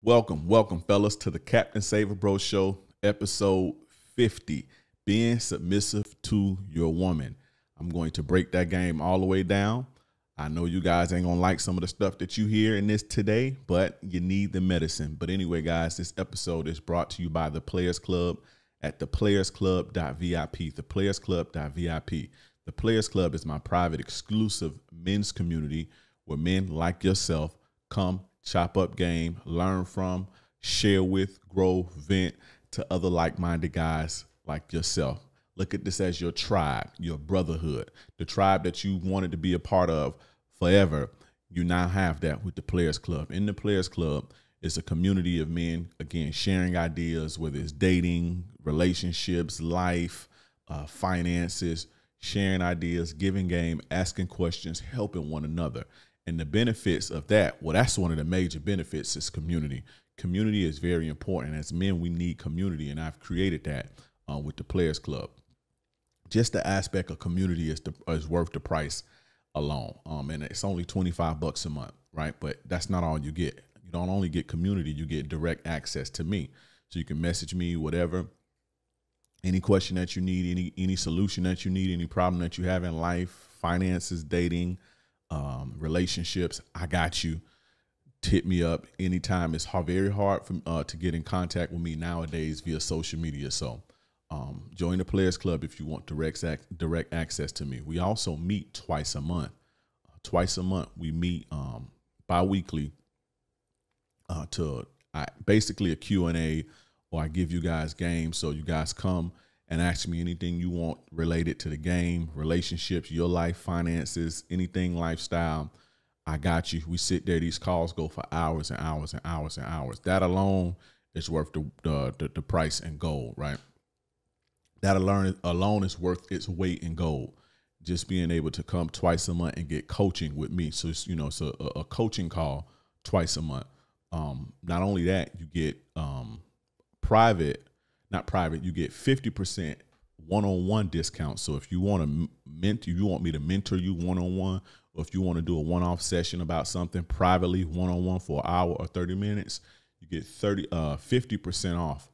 Welcome, fellas, to the Captain Saver Bro Show, episode 50, being submissive to your woman. I'm going to break that game all the way down. I know you guys ain't gonna like some of the stuff that you hear in this today, but you need the medicine. But anyway, guys, this episode is brought to you by the Players Club at theplayersclub.vip, theplayersclub.vip. The Players Club is my private, exclusive men's community where men like yourself come, chop up game, learn from, share with, grow, vent to other like-minded guys like yourself. Look at this as your tribe, your brotherhood, the tribe that you wanted to be a part of forever. You now have that with the Players Club. In the Players Club is a community of men, again, sharing ideas, whether it's dating, relationships, life, finances, sharing ideas, giving game, asking questions, helping one another. And the benefits of that, well, that's one of the major benefits is community. Community is very important. As men, we need community, and I've created that with the Players Club. Just the aspect of community is worth the price alone. And it's only $25 a month, right? But that's not all you get. You don't only get community, you get direct access to me. So you can message me, whatever, any question that you need, any solution that you need, any problem that you have in life, finances, dating, relationships, I got you. Hit me up anytime. It's very hard to get in contact with me nowadays via social media. So join the Players Club if you want direct access to me. We also meet twice a month. Twice a month we meet bi-weekly to basically a Q&A, or I give you guys games. So you guys come and ask me anything you want related to the game, relationships, your life, finances, anything lifestyle. I got you. We sit there. These calls go for hours and hours and hours and hours. That alone is worth the price in gold, right? That alone is worth its weight in gold. Just being able to come twice a month and get coaching with me. So it's, it's a coaching call twice a month. Not only that, you get you get 50% one-on-one discount. So if you want me to mentor you one-on-one, or if you want to do a one-off session about something privately, one-on-one for an hour or 30 minutes, you get 50% off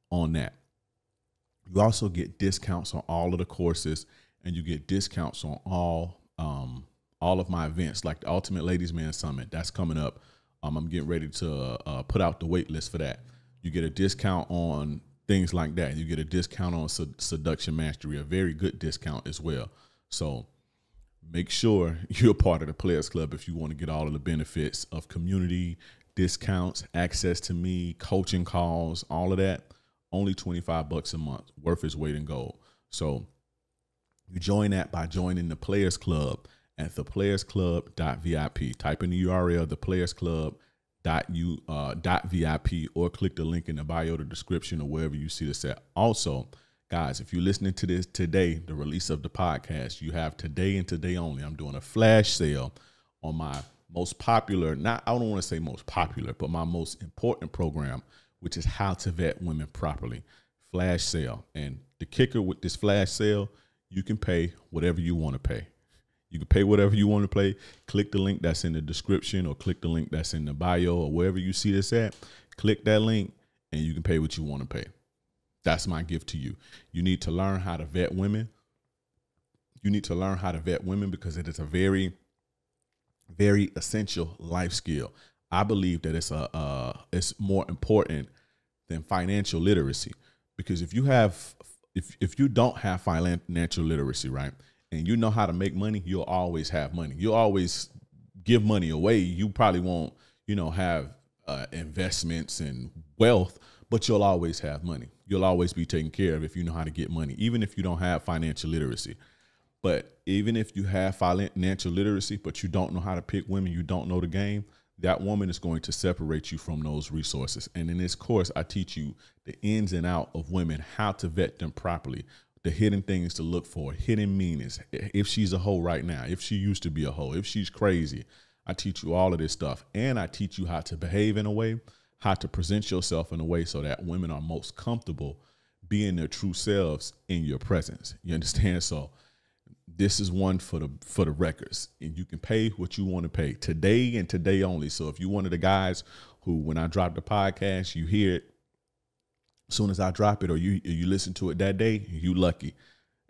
on that. You also get discounts on all of the courses, and you get discounts on all of my events, like the Ultimate Ladies Man Summit. That's coming up. I'm getting ready to put out the wait list for that. You get a discount on things like that. You get a discount on Seduction Mastery, a very good discount as well. So make sure you're part of the Players Club if you want to get all of the benefits of community, discounts, access to me, coaching calls, all of that. Only $25 a month, worth its weight in gold. So you join that by joining the Players Club at theplayersclub.vip. Type in the URL, theplayersclub.vip, or click the link in the bio, the description, or wherever you see this at. Also, guys, if you're listening to this today, the release of the podcast, you have today and today only. I'm doing a flash sale on my most popular, I don't want to say most popular, but my most important program, which is how to vet women properly. Flash sale. And the kicker with this flash sale, you can pay whatever you want to pay. You can pay whatever you want to pay. Click the link that's in the description, or click the link that's in the bio, or wherever you see this at. Click that link and you can pay what you want to pay. That's my gift to you. You need to learn how to vet women. You need to learn how to vet women because it is a very, very essential life skill. I believe that it's more important than financial literacy, because if you don't have financial literacy, right, and you know how to make money, you'll always have money. You'll always give money away. You probably won't, have investments and wealth, but you'll always have money. You'll always be taken care of if you know how to get money, even if you don't have financial literacy. But even if you have financial literacy, but you don't know how to pick women, you don't know the game, that woman is going to separate you from those resources. And in this course, I teach you the ins and out of women, how to vet them properly, the hidden things to look for, hidden meanings. If she's a hoe right now, if she used to be a hoe, if she's crazy, I teach you all of this stuff. And I teach you how to behave in a way, how to present yourself in a way so that women are most comfortable being their true selves in your presence. You understand? So this is one for the records, and you can pay what you want to pay today and today only. So if you're one of the guys who, when I drop the podcast, you hear it as soon as I drop it, or you listen to it that day, you lucky.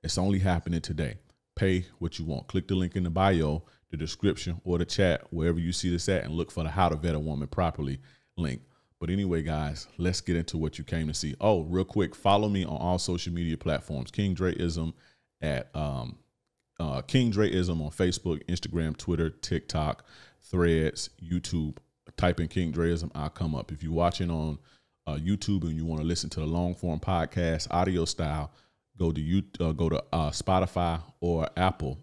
It's only happening today. Pay what you want. Click the link in the bio, the description, or the chat, wherever you see this at, and look for the How to Vet a Woman Properly link. But anyway, guys, let's get into what you came to see. Oh, real quick, follow me on all social media platforms. King Dreism at King Dreism on Facebook, Instagram, Twitter, TikTok, Threads, YouTube. Type in King Dreism, I'll come up. If you're watching on YouTube and you want to listen to the long form podcast audio style, go to Spotify or Apple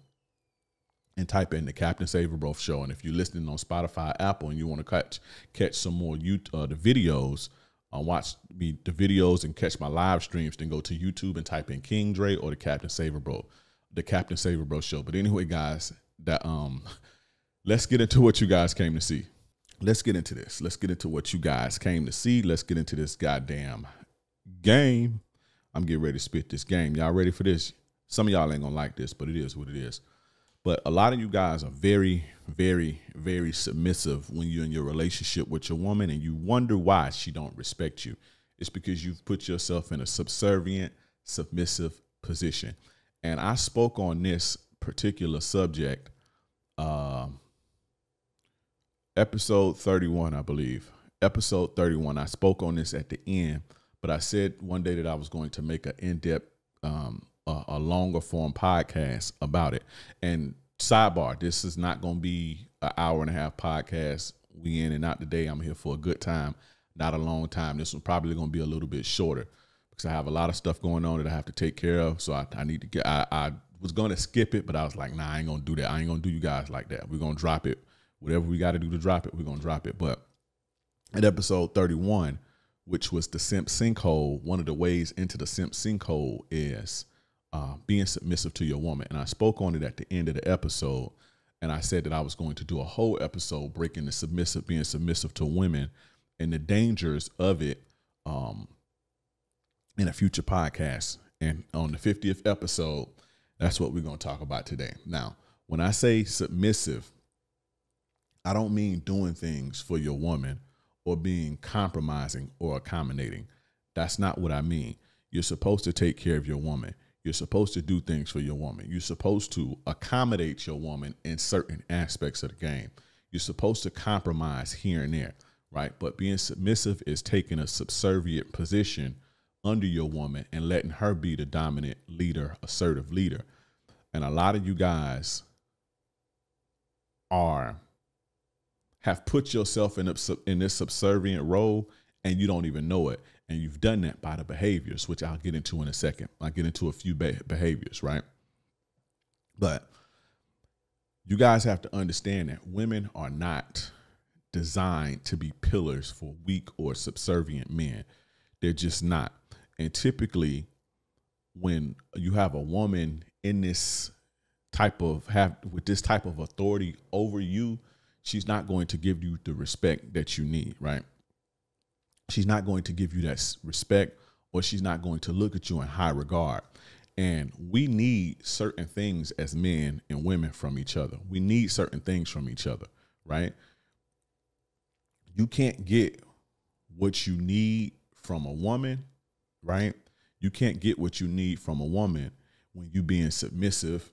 and type in the Captain Saverbro Show. And if you're listening on Spotify, Apple, and you want to catch some more the videos, watch me the videos and catch my live streams, then go to YouTube and type in King Dre or the Captain Saverbro Show. But anyway, guys, let's get into what you guys came to see. Let's get into this. Let's get into what you guys came to see. Let's get into this goddamn game. I'm getting ready to spit this game. Y'all ready for this? Some of y'all ain't gonna like this, but it is what it is. But a lot of you guys are very, very, very submissive when you're in your relationship with your woman, and you wonder why she don't respect you. It's because you've put yourself in a subservient, submissive position. And I spoke on this particular subject, episode 31, I believe. Episode 31. I spoke on this at the end, but I said one day that I was going to make an in-depth, a longer form podcast about it. And sidebar, this is not going to be an hour-and-a-half podcast. We in and out today. I'm here for a good time, not a long time. This one's probably going to be a little bit shorter because I have a lot of stuff going on that I have to take care of. So I need to get, I was going to skip it, but I was like, nah, I ain't going to do that. I ain't going to do you guys like that. We're going to drop it. Whatever we got to do to drop it, we're going to drop it. But at episode 31, which was the simp sinkhole, one of the ways into the simp sinkhole is being submissive to your woman. And I spoke on it at the end of the episode. And I said that I was going to do a whole episode breaking the being submissive to women and the dangers of it in a future podcast. And on the 50th episode, that's what we're going to talk about today. Now, when I say submissive, I don't mean doing things for your woman or being compromising or accommodating. That's not what I mean. You're supposed to take care of your woman. You're supposed to do things for your woman. You're supposed to accommodate your woman in certain aspects of the game. You're supposed to compromise here and there, right? But being submissive is taking a subservient position under your woman and letting her be the dominant leader, assertive leader. And a lot of you guys have put yourself in this subservient role and you don't even know it. And you've done that by the behaviors, which I'll get into in a second. I'll get into a few behaviors, right? But you guys have to understand that women are not designed to be pillars for weak or subservient men. They're just not. And typically when you have a woman in this with this type of authority over you, she's not going to give you the respect that you need, right? She's not going to give you that respect, or she's not going to look at you in high regard. And we need certain things as men and women from each other. We need certain things from each other, right? You can't get what you need from a woman, right? You can't get what you need from a woman when you being submissive,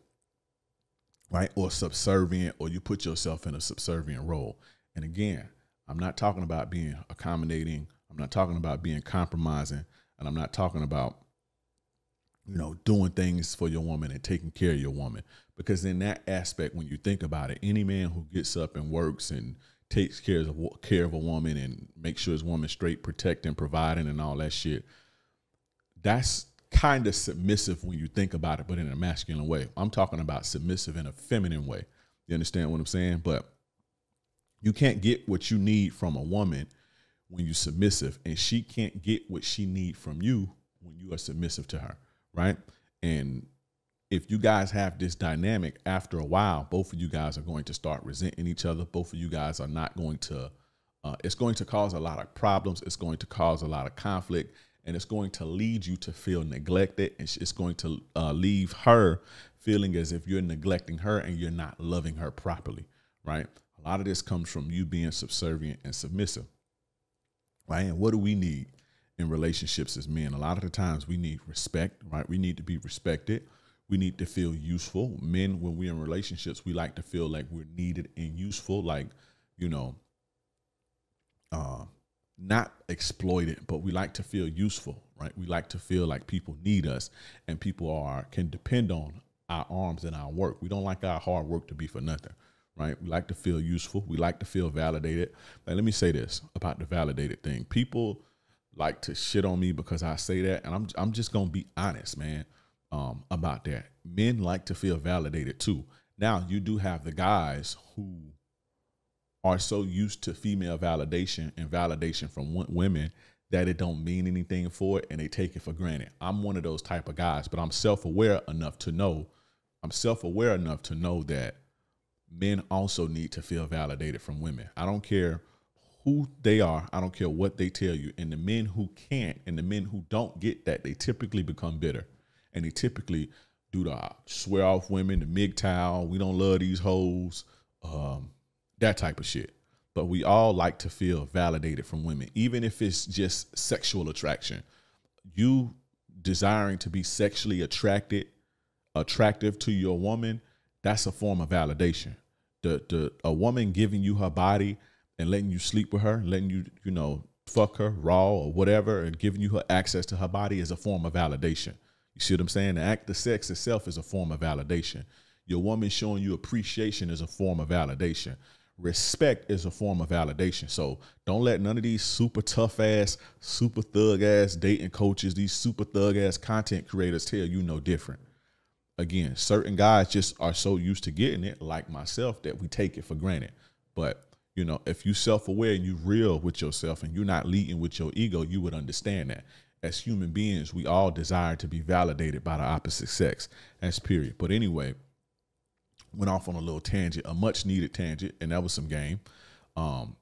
right? Or subservient, or you put yourself in a subservient role. And again, I'm not talking about being accommodating. I'm not talking about being compromising. And I'm not talking about, doing things for your woman and taking care of your woman. Because in that aspect, when you think about it, any man who gets up and works and takes care of a woman and makes sure his woman's straight, protecting, providing, and all that shit, that's kind of submissive when you think about it, but in a masculine way. I'm talking about submissive in a feminine way. You understand what I'm saying? But you can't get what you need from a woman when you're submissive, and she can't get what she needs from you when you are submissive to her, right? And if you guys have this dynamic, after a while, both of you guys are going to start resenting each other. Both of you guys are not going to, it's going to cause a lot of problems. It's going to cause a lot of conflict. and it's going to lead you to feel neglected, and it's going to leave her feeling as if you're neglecting her and you're not loving her properly, right? A lot of this comes from you being subservient and submissive, right? And what do we need in relationships as men? A lot of the times we need respect, right? We need to be respected. We need to feel useful. Men, when we're in relationships, we like to feel like we're needed and useful, like, you know, not exploited, but we like to feel useful, right? We like to feel like people need us and people can depend on our arms and our work. We don't like our hard work to be for nothing, right? We like to feel useful. We like to feel validated. Now, let me say this about the validated thing. People like to shit on me because I say that, and I'm just gonna be honest, man, about that. Men like to feel validated too. Now, you do have the guys who are so used to female validation and validation from women that it don't mean anything for it, and they take it for granted. I'm one of those type of guys, but I'm self-aware enough to know that men also need to feel validated from women. I don't care who they are. I don't care what they tell you. And the men who can't and the men who don't get that, they typically become bitter. And they typically do the swear off women, the MGTOW, we don't love these hoes, that type of shit. But we all like to feel validated from women, even if it's just sexual attraction. You desiring to be sexually attractive to your woman, that's a form of validation. A woman giving you her body and letting you sleep with her, letting you, fuck her raw or whatever, and giving you her access to her body is a form of validation. You see what I'm saying? The act of sex itself is a form of validation. Your woman showing you appreciation is a form of validation. Respect is a form of validation. So don't let none of these super tough ass, super thug ass dating coaches, these super thug ass content creators tell you no different. Again, certain guys just are so used to getting it, like myself, that we take it for granted. But, if you self-aware and you real with yourself and you're not leading with your ego, you would understand that. As human beings, we all desire to be validated by the opposite sex. That's period. But anyway, went off on a little tangent, a much needed tangent, and that was some game.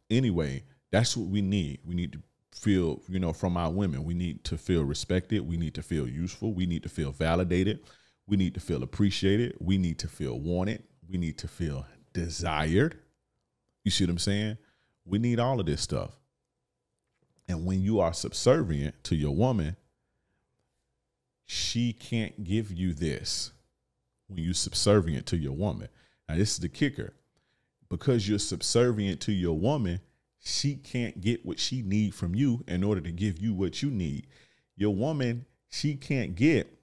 Anyway, that's what we need. We need to feel, from our women, we need to feel respected. We need to feel useful. We need to feel validated. We need to feel appreciated. We need to feel wanted. We need to feel desired. You see what I'm saying? We need all of this stuff. And when you are subservient to your woman, she can't give you this when you're subservient to your woman. Now, this is the kicker. Because you're subservient to your woman, she can't get what she needs from you in order to give you what you need. Your woman, she can't get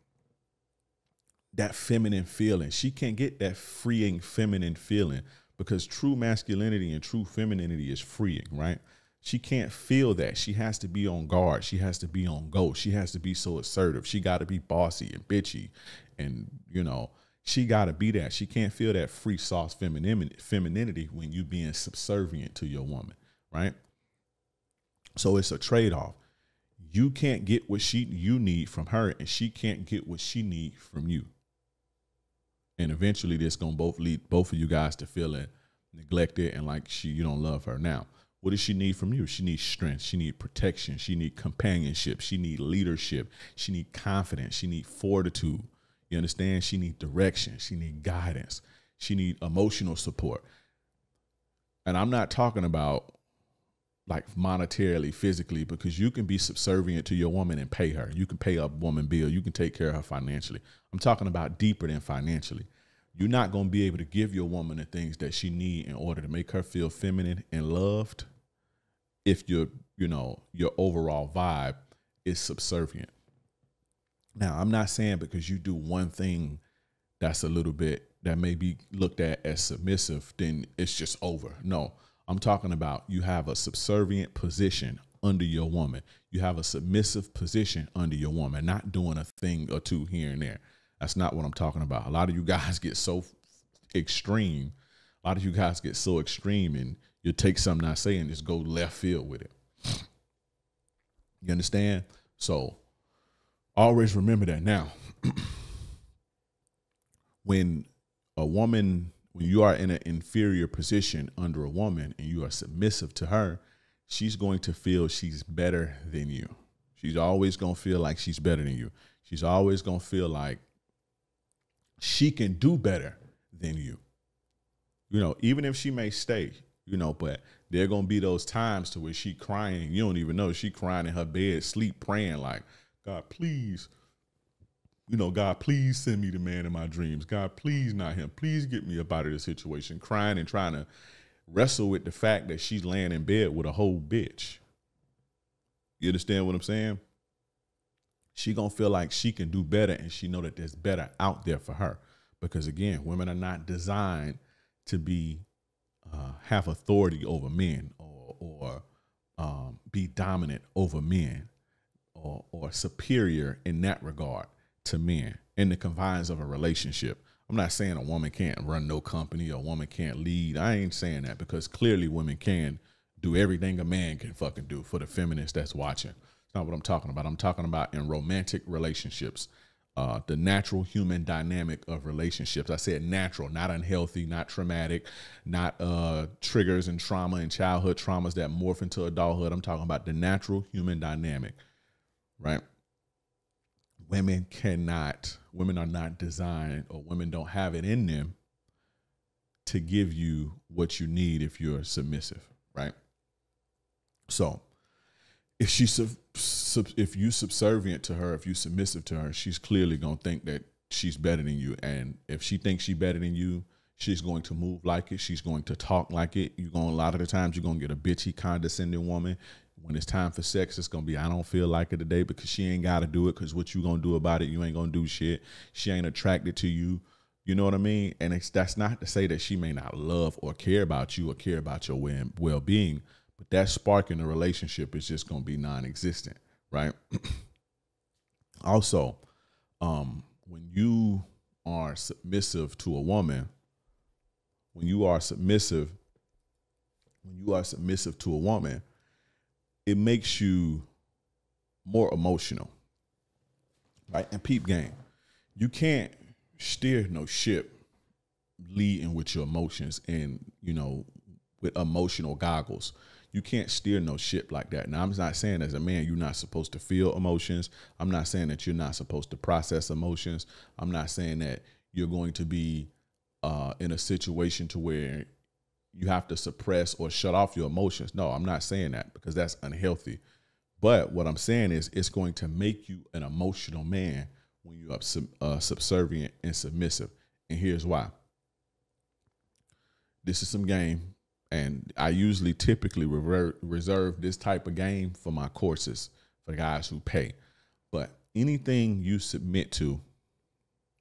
that feminine feeling. She can't get that freeing feminine feeling, because true masculinity and true femininity is freeing, right? She can't feel that. She has to be on guard. She has to be on go. She has to be so assertive. She got to be bossy and bitchy. And, she got to be that. She can't feel that free sauce femininity when you being subservient to your woman, right? So it's a trade-off. You can't get what you need from her, and she can't get what she needs from you. And eventually this going to lead both of you guys to feeling neglected and like you don't love her. Now, what does she need from you? She needs strength. She needs protection. She needs companionship. She needs leadership. She needs confidence. She needs fortitude. You understand? She needs direction. She needs guidance. She needs emotional support. And I'm not talking about like monetarily, physically, because you can be subservient to your woman and pay her. You can pay a woman bill. You can take care of her financially. I'm talking about deeper than financially. You're not going to be able to give your woman the things that she needs in order to make her feel feminine and loved if your overall vibe is subservient. Now, I'm not saying because you do one thing that's a little bit that may be looked at as submissive, then it's just over. No, I'm talking about you have a subservient position under your woman. You have a submissive position under your woman, not doing a thing or two here and there. That's not what I'm talking about. A lot of you guys get so extreme. A lot of you guys get so extreme and you take something I say and just go left field with it. You understand? So always remember that. Now, when you are in an inferior position under a woman and you are submissive to her, she's going to feel she's better than you. She's always going to feel like she's better than you. She's always going to feel like she can do better than you. You know, even if she may stay, you know, but there are going to be those times to where she crying. You don't even know she crying in her bed, sleep, praying like, God, please, you know, God, please send me the man in my dreams. God, please not him. Please get me up out of this situation, crying and trying to wrestle with the fact that she's laying in bed with a whole bitch. You understand what I'm saying? She going to feel like she can do better, and she know that there's better out there for her. Because again, women are not designed to be have authority over men or be dominant over men or superior in that regard to men in the confines of a relationship. I'm not saying a woman can't run no company or a woman can't lead. I ain't saying that, because clearly women can do everything a man can fucking do, for the feminists that's watching. It's not what I'm talking about. I'm talking about in romantic relationships, the natural human dynamic of relationships. I said natural, not unhealthy, not traumatic, not triggers and trauma and childhood traumas that morph into adulthood. I'm talking about the natural human dynamic, right? Women are not designed, or women don't have it in them to give you what you need if you're submissive, right? So if if you subservient to her, if you submissive to her, she's clearly going to think that she's better than you. And if she thinks she's better than you, she's going to move like it. She's going to talk like it. A lot of the times you're going to get a bitchy, condescending woman. When it's time for sex, it's going to be, I don't feel like it today, because she ain't got to do it, because what you going to do about it, you ain't going to do shit. She ain't attracted to you. You know what I mean? And that's not to say that she may not love or care about you or care about your well-being, but that spark in the relationship is just going to be non-existent, right? Also, when you are submissive to a woman, when you are submissive to a woman, it makes you more emotional, right? And peep game, you can't steer no ship leading with your emotions and, you know, with emotional goggles. You can't steer no ship like that. Now, I'm not saying as a man you're not supposed to feel emotions. I'm not saying that you're not supposed to process emotions. I'm not saying that you're going to be in a situation to where you have to suppress or shut off your emotions. No, I'm not saying that, because that's unhealthy. But what I'm saying is it's going to make you an emotional man when you're subservient and submissive. And here's why. This is some game, and I usually typically reserve this type of game for my courses, for guys who pay. But anything you submit to,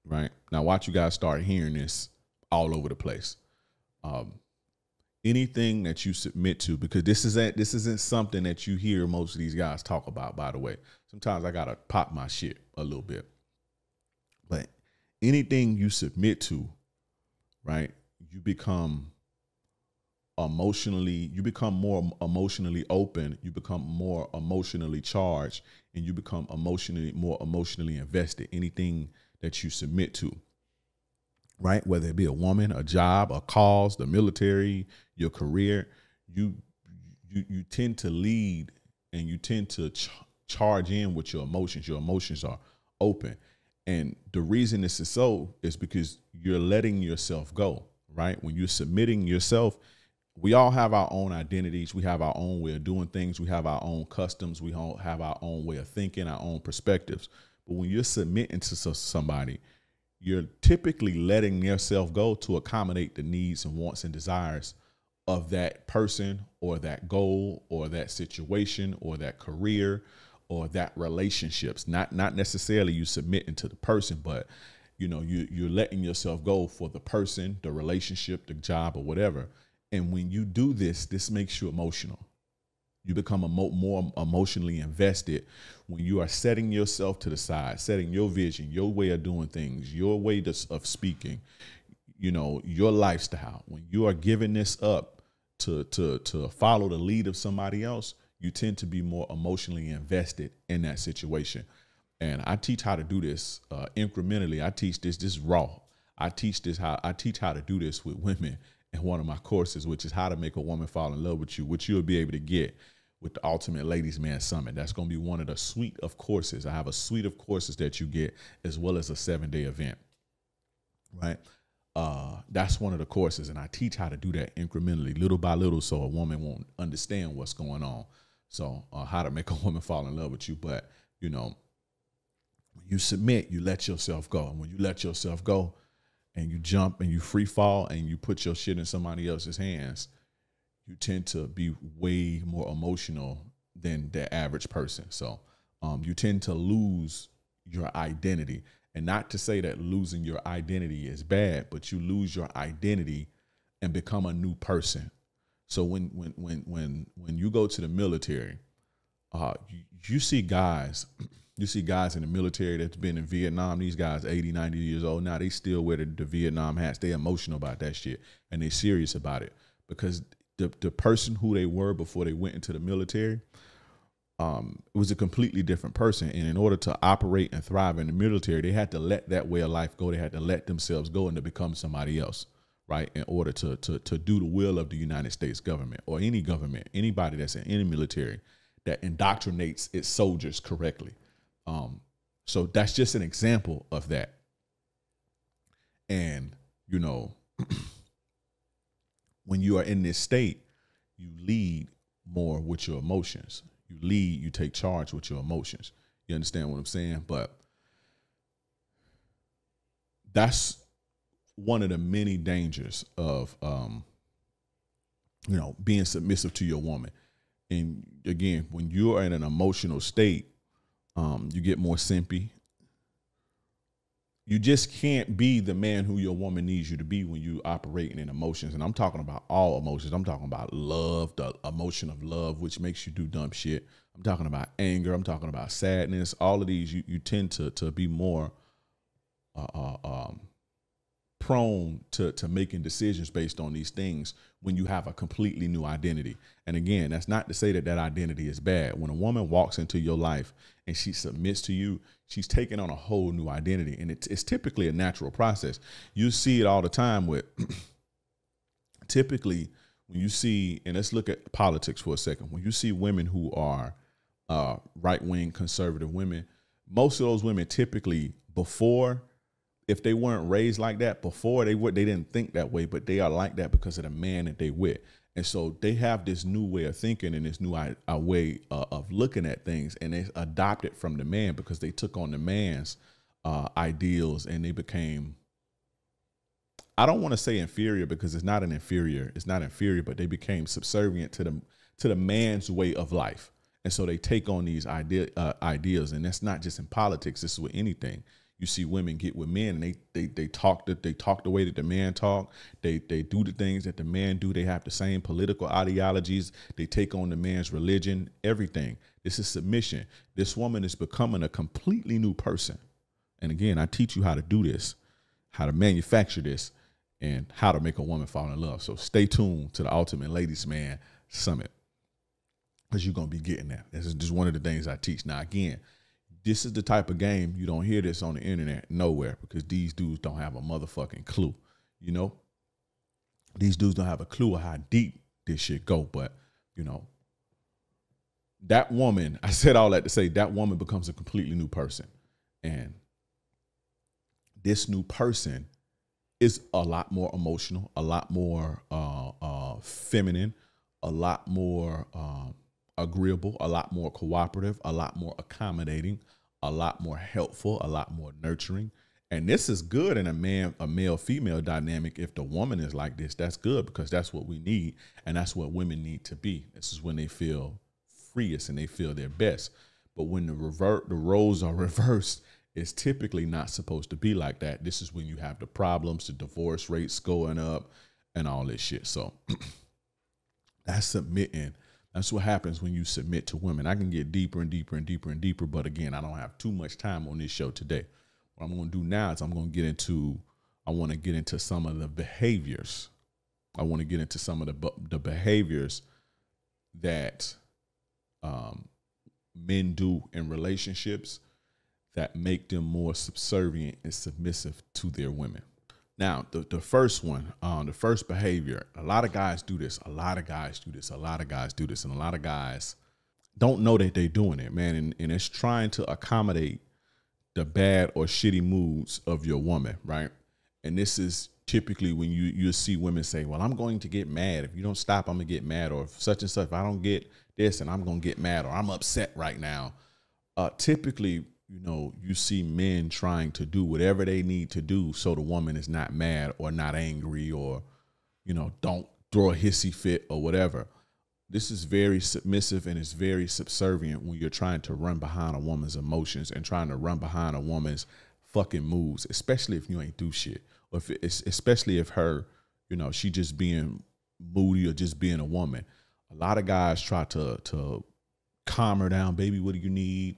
right? Now watch you guys start hearing this all over the place. Anything that you submit to, because this isn't something that you hear most of these guys talk about, by the way. Sometimes I gotta pop my shit a little bit. But anything you submit to, right, you become more emotionally open, you become more emotionally charged, and you become more emotionally invested. Anything that you submit to, right? Whether it be a woman, a job, a cause, the military, your career, you tend to lead, and you tend to charge in with your emotions. Your emotions are open. And the reason this is so is because you're letting yourself go, right? When you're submitting yourself, we all have our own identities. We have our own way of doing things. We have our own customs. We all have our own way of thinking, our own perspectives. But when you're submitting to somebody, you're typically letting yourself go to accommodate the needs and wants and desires of that person or that goal or that situation or that career or that relationships. Not necessarily you submitting to the person, but you know, you're letting yourself go for the person, the relationship, the job, or whatever. And when you do this, this makes you emotional. You become more emotionally invested when you are setting yourself to the side, setting your vision, your way of doing things, your way of speaking, you know, your lifestyle. When you are giving this up to follow the lead of somebody else, you tend to be more emotionally invested in that situation. And I teach how to do this incrementally. I teach this is raw. I teach how to do this with women in one of my courses, which is how to make a woman fall in love with you, which you'll be able to get with the Ultimate Ladies Man Summit. That's going to be one of the suite of courses. I have a suite of courses that you get, as well as a 7-day event, right? That's one of the courses, and I teach how to do that incrementally, little by little, so a woman won't understand what's going on. So how to make a woman fall in love with you. But, you know, when you submit, you let yourself go. And when you let yourself go and you jump and you free fall and you put your shit in somebody else's hands, you tend to be way more emotional than the average person. So you tend to lose your identity. And not to say that losing your identity is bad, but you lose your identity and become a new person. So when you go to the military, you see guys in the military that's been in Vietnam. These guys 80, 90 years old now, they still wear the Vietnam hats. They emotional about that shit, and they serious about it, because the person who they were before they went into the military, it was a completely different person. And in order to operate and thrive in the military, they had to let that way of life go. They had to let themselves go and to become somebody else, right? In order to do the will of the United States government, or any government, anybody that's in any military that indoctrinates its soldiers correctly. So that's just an example of that. And, you know, when you are in this state, you lead more with your emotions. You lead, you take charge with your emotions. You understand what I'm saying? But that's one of the many dangers of, you know, being submissive to your woman. And again, when you're in an emotional state, you get more simpy. You just can't be the man who your woman needs you to be when you operating in emotions. And I'm talking about all emotions. I'm talking about love, the emotion of love, which makes you do dumb shit. I'm talking about anger. I'm talking about sadness. All of these, you tend to be more prone to making decisions based on these things when you have a completely new identity. And again, that's not to say that that identity is bad. When a woman walks into your life and she submits to you, she's taking on a whole new identity. And it's typically a natural process. You see it all the time with typically when you see, and let's look at politics for a second. When you see women who are right-wing conservative women, most of those women typically, before, if they weren't raised like that before, they didn't think that way, but they are like that because of the man that they with. And so they have this new way of thinking and this new way of looking at things, and they adopt it from the man because they took on the man's ideals, and they became, I don't want to say inferior, because it's not inferior, but they became subservient to the man's way of life. And so they take on these ideas, and that's not just in politics. This is with anything. You see women get with men, and they talk the way that the man talk. They do the things that the man do. They have the same political ideologies. They take on the man's religion, everything. This is submission. This woman is becoming a completely new person. And again, I teach you how to do this, how to manufacture this, and how to make a woman fall in love. So stay tuned to the Ultimate Ladies Man Summit, because you're going to be getting that. This is just one of the things I teach. Now, again, this is the type of game you don't hear this on the internet nowhere, because these dudes don't have a motherfucking clue. You know, these dudes don't have a clue of how deep this shit go. But, you know, that woman, I said all that to say that woman becomes a completely new person. And this new person is a lot more emotional, a lot more feminine, a lot more agreeable, a lot more cooperative, a lot more accommodating, a lot more helpful, a lot more nurturing. And this is good in a male-female dynamic. If the woman is like this, that's good, because that's what we need, and that's what women need to be. This is when they feel freest and they feel their best. But when the roles are reversed, it's typically not supposed to be like that. This is when you have the problems, the divorce rates going up, and all this shit. So that's submitting. That's what happens when you submit to women. I can get deeper and deeper and deeper and deeper, but again, I don't have too much time on this show today. What I'm going to do now is I want to get into some of the behaviors. I want to get into some of the behaviors that men do in relationships that make them more subservient and submissive to their women. Now, the first one, the first behavior, a lot of guys do this. A lot of guys do this. A lot of guys do this. And a lot of guys don't know that they're doing it, man. And it's trying to accommodate the bad or shitty moods of your woman, right? And this is typically when you see women say, well, I'm going to get mad. If you don't stop, I'm gonna get mad. Or if such and such, if I don't get this, and I'm gonna get mad, or I'm upset right now. Typically, you know, you see men trying to do whatever they need to do so the woman is not mad or not angry, or, you know, don't throw a hissy fit or whatever. This is very submissive, and it's very subservient when you're trying to run behind a woman's emotions and trying to run behind a woman's fucking moves, especially if you ain't do shit, or if it's, especially if her, you know, she just being moody or just being a woman. A lot of guys try to calm her down. Baby, what do you need?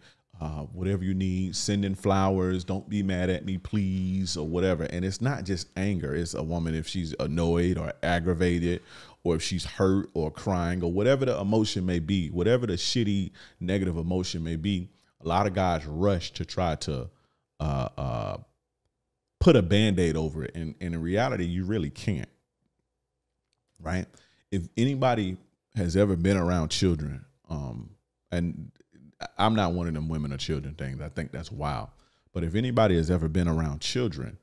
Whatever you need, sending flowers, don't be mad at me, please, or whatever. And it's not just anger. It's a woman if she's annoyed or aggravated, or if she's hurt or crying, or whatever the emotion may be, whatever the shitty negative emotion may be. A lot of guys rush to try to put a Band-Aid over it. And in reality, you really can't, right? If anybody has ever been around children, and I'm not one of them women or children things. I think that's wild. But if anybody has ever been around children,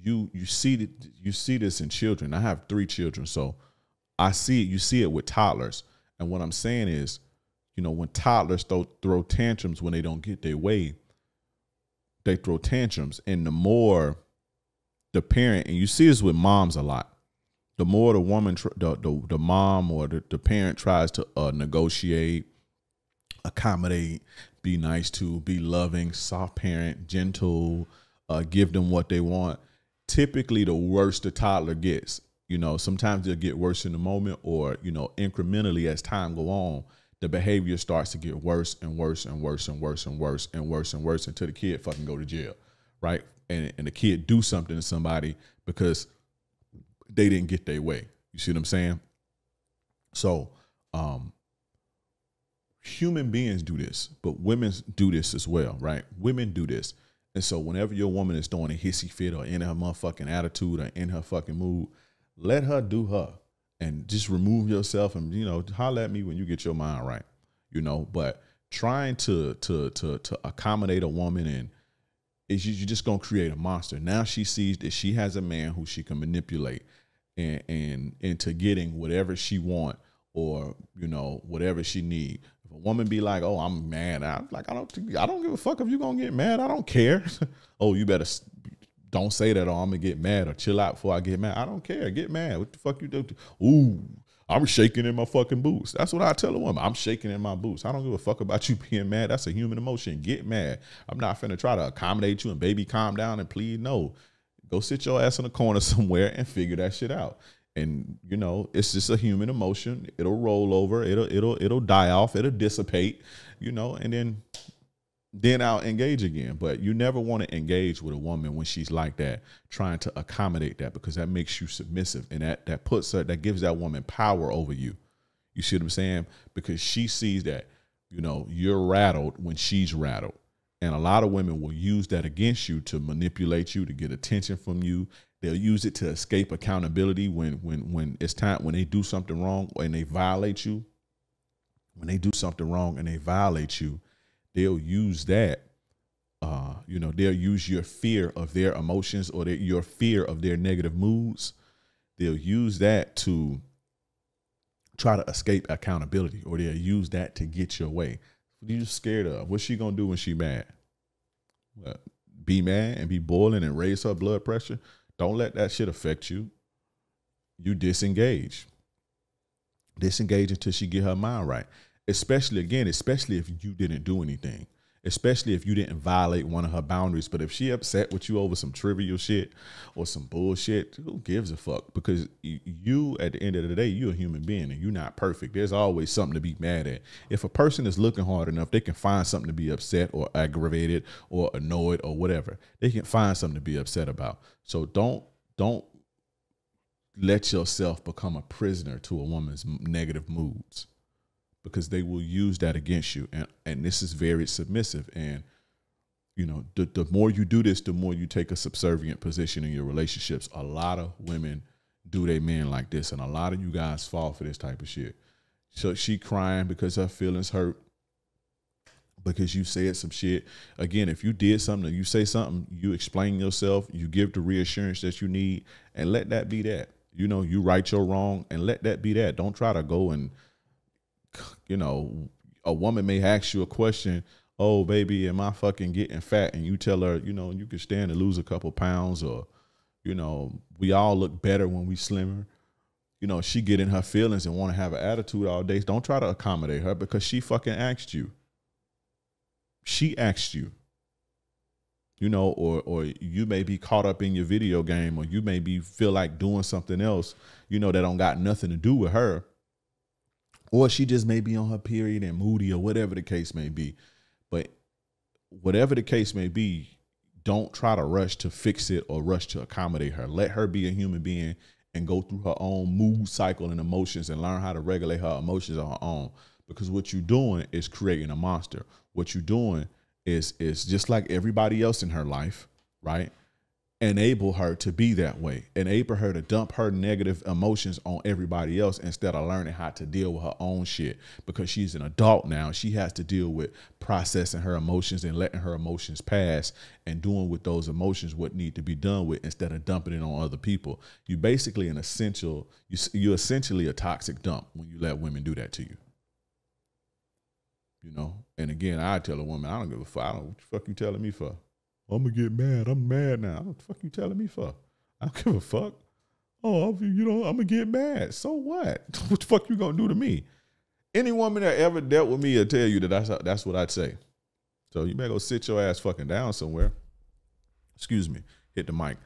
you see this in children. I have 3 children, so I see it. You see it with toddlers. And what I'm saying is, you know, when toddlers throw tantrums when they don't get their way, they throw tantrums. And the more the parent, and you see this with moms a lot, the more the woman, the mom or the parent tries to negotiate, accommodate, be nice to, be loving, soft parent, gentle, give them what they want. Typically, the worse the toddler gets. You know, sometimes they'll get worse in the moment, or, you know, incrementally as time go on, the behavior starts to get worse and worse and worse and worse and worse and worse and worse until the kid fucking go to jail, right? And the kid do something to somebody because they didn't get their way. You see what I'm saying? So, human beings do this, but women do this as well, right? Women do this. And so whenever your woman is throwing a hissy fit or in her motherfucking attitude or in her fucking mood, let her do her and just remove yourself and, you know, holler at me when you get your mind right, you know. But trying to accommodate a woman, and you're just going to create a monster. Now she sees that she has a man who she can manipulate and into getting whatever she want, or, you know, whatever she need. If a woman be like, oh, I'm mad, I'm like, I don't give a fuck if you're going to get mad. I don't care. Oh, you better don't say that, or I'm going to get mad, or chill out before I get mad. I don't care. Get mad. What the fuck you do? Ooh, I'm shaking in my fucking boots. That's what I tell a woman. I'm shaking in my boots. I don't give a fuck about you being mad. That's a human emotion. Get mad. I'm not finna try to accommodate you and baby calm down and please. No, go sit your ass in a corner somewhere and figure that shit out. And, you know, it's just a human emotion. It'll roll over. It'll die off. It'll dissipate, you know, and then I'll engage again. But you never want to engage with a woman when she's like that, trying to accommodate that, because that makes you submissive, and that puts her, that gives that woman power over you. You see what I'm saying? Because she sees that, you know, you're rattled when she's rattled. And a lot of women will use that against you to manipulate you, to get attention from you. They'll use it to escape accountability when it's time, when they do something wrong and they violate you. When they do something wrong and they violate you, they'll use that, you know, they'll use your fear of their emotions, or your fear of their negative moods. They'll use that to try to escape accountability, or they'll use that to get your way. What are you scared of? What's she gonna do when she mad? Be mad and be boiling and raise her blood pressure? Don't let that shit affect you. You disengage. Disengage until she get her mind right. Especially if you didn't do anything. Especially if you didn't violate one of her boundaries. But if she upset with you over some trivial shit or some bullshit, who gives a fuck? Because you, at the end of the day, you're a human being and you're not perfect. There's always something to be mad at. If a person is looking hard enough, they can find something to be upset or aggravated or annoyed or whatever. They can find something to be upset about. So don't let yourself become a prisoner to a woman's negative moods, because they will use that against you. And this is very submissive. And, you know, the more you do this, the more you take a subservient position in your relationships. A lot of women do their men like this, and a lot of you guys fall for this type of shit. So she crying because her feelings hurt because you said some shit. Again, if you did something, you say something, you explain yourself, you give the reassurance that you need, and let that be that. You know, you right your wrong and let that be that. Don't try to go and, you know, a woman may ask you a question, oh, baby, am I fucking getting fat? And you tell her, you know, you can stand to lose a couple pounds, or, you know, we all look better when we slimmer. You know, she get in her feelings and want to have an attitude all day. Don't try to accommodate her because she fucking asked you. She asked you, you know, or you may be caught up in your video game, or you may be feel like doing something else, you know, that don't got nothing to do with her. Or she just may be on her period and moody, or whatever the case may be. But whatever the case may be, don't try to rush to fix it or rush to accommodate her. Let her be a human being and go through her own mood cycle and emotions and learn how to regulate her emotions on her own. Because what you're doing is creating a monster. What you're doing is just like everybody else in her life, right? Enable her to be that way. Enable her to dump her negative emotions on everybody else instead of learning how to deal with her own shit. Because she's an adult now, she has to deal with processing her emotions and letting her emotions pass and doing with those emotions what need to be done with instead of dumping it on other people. You basically you're essentially a toxic dump when you let women do that to you. You know, and again, I tell a woman, I don't give a fuck. I don't, what the fuck you telling me for? I'm gonna get mad. I'm mad now. What the fuck you telling me for? I don't give a fuck. Oh, you know, I'm gonna get mad. So what? What the fuck you gonna do to me? Any woman that ever dealt with me will tell you that that's what I'd say. So you better go sit your ass fucking down somewhere. Excuse me, hit the mic.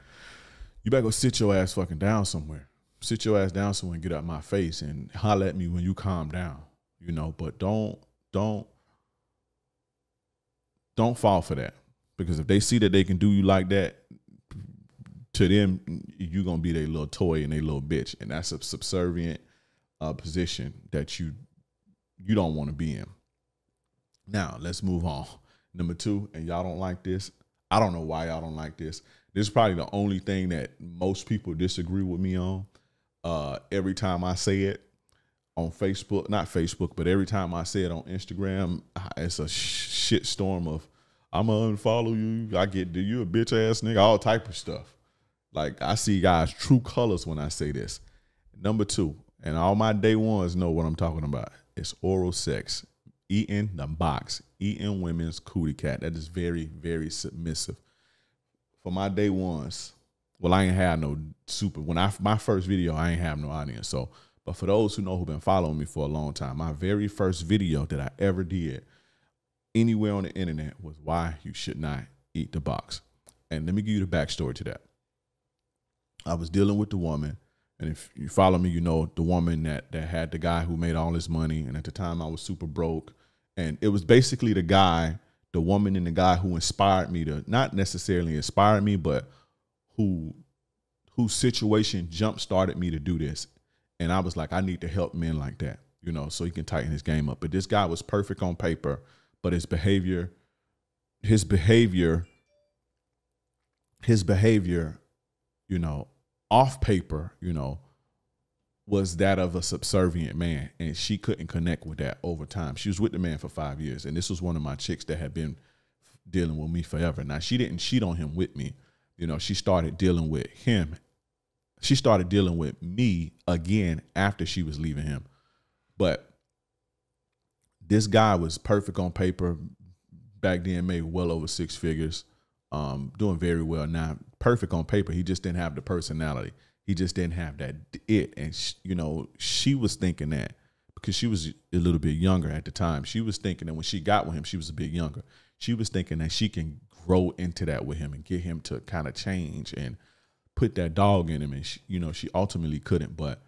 You better go sit your ass fucking down somewhere. Sit your ass down somewhere and get out my face and holler at me when you calm down. You know, but don't fall for that. Because if they see that they can do you like that, to them, you're going to be their little toy and their little bitch. And that's a subservient position that you don't want to be in. Now, let's move on. Number 2, and y'all don't like this. I don't know why y'all don't like this. This is probably the only thing that most people disagree with me on. Every time I say it on Facebook, not Facebook, but every time I say it on Instagram, it's a shit storm of, I'm gonna unfollow you. I get, you a bitch ass nigga, all type of stuff. Like, I see guys' true colors when I say this. Number 2, and all my day ones know what I'm talking about. It's oral sex, eating the box, eating women's cootie cat. That is very, very submissive. For my day ones, well, I ain't had no super, my first video, I ain't have no audience. So, but for those who know who've been following me for a long time, my very first video that I ever did anywhere on the internet was why you should not eat the box. And let me give you the backstory to that. I was dealing with the woman, and if you follow me, you know the woman that had the guy who made all his money, and at the time I was super broke. And it was basically the woman and the guy who inspired me to, not necessarily inspired me, but whose situation jump-started me to do this. And I was like, I need to help men like that, you know, so he can tighten his game up. But this guy was perfect on paper, but his behavior, you know, off paper, you know, was that of a subservient man. And she couldn't connect with that over time. She was with the man for 5 years. And this was one of my chicks that had been dealing with me forever. Now, she didn't cheat on him with me. You know, she started dealing with him. She started dealing with me again after she was leaving him. But this guy was perfect on paper. Back then, made well over 6 figures, doing very well now. Perfect on paper. He just didn't have the personality. He just didn't have that it. And, you know, she was thinking that because she was a little bit younger at the time. She was thinking that when she got with him, she was a bit younger. She was thinking that she can grow into that with him and get him to kind of change and put that dog in him. And, you know, she ultimately couldn't. But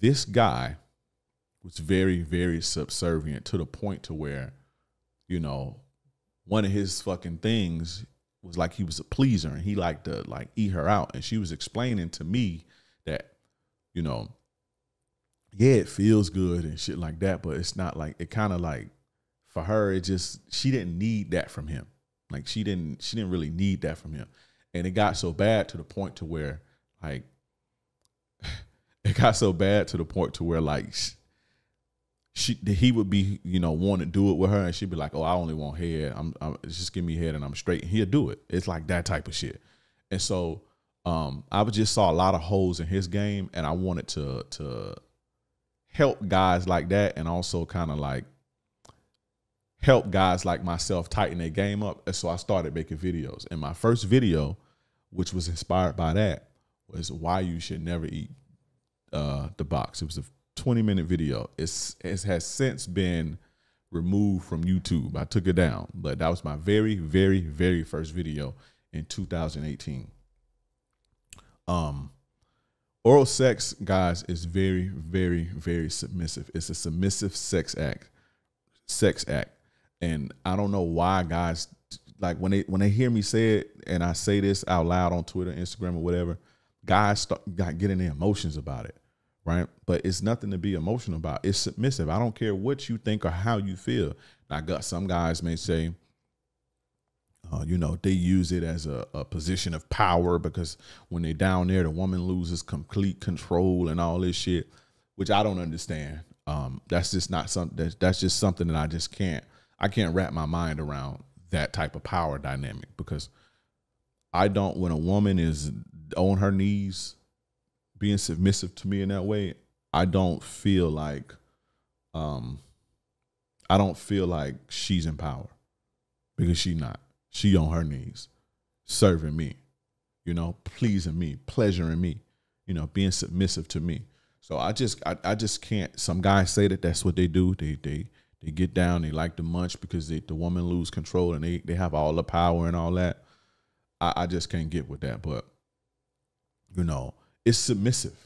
this guy was very, very subservient to the point to where, you know, one of his fucking things was like he was a pleaser and he liked to like eat her out. And she was explaining to me that, you know, yeah, it feels good and shit like that, but it's not like, it kind of like, for her, it just, she didn't need that from him. Like she didn't really need that from him. And it got so bad to the point to where like, like he would be, want to do it with her, and she'd be like, "Oh, I only want head. Just give me head and I'm straight." And he'll do it. It's like that type of shit. And so I just saw a lot of holes in his game, and I wanted to help guys like that, and also kind of like help guys like myself tighten their game up. And so I started making videos. And my first video, which was inspired by that, was why you should never eat the box. It was a 20-minute video. It has since been removed from YouTube. I took it down, but that was my very, very, very first video in 2018. Oral sex, guys, is very, very, very submissive. It's a submissive sex act. And I don't know why guys, like when they hear me say it, and I say this out loud on Twitter, Instagram, or whatever, guys got getting their emotions about it. Right. But it's nothing to be emotional about. It's submissive. I don't care what you think or how you feel. I got some guys may say, they use it as a position of power, because when they're down there, the woman loses complete control and all this shit, which I don't understand. That's just not something that's just something that I can't wrap my mind around, that type of power dynamic, because when a woman is on her knees being submissive to me in that way, I don't feel like she's in power, because she's not. She on her knees, serving me, pleasing me, pleasuring me, being submissive to me. So I just can't. Some guys say that that's what they do. They get down, they like to munch because the woman lose control and they have all the power and all that. I just can't get with that. But it's submissive.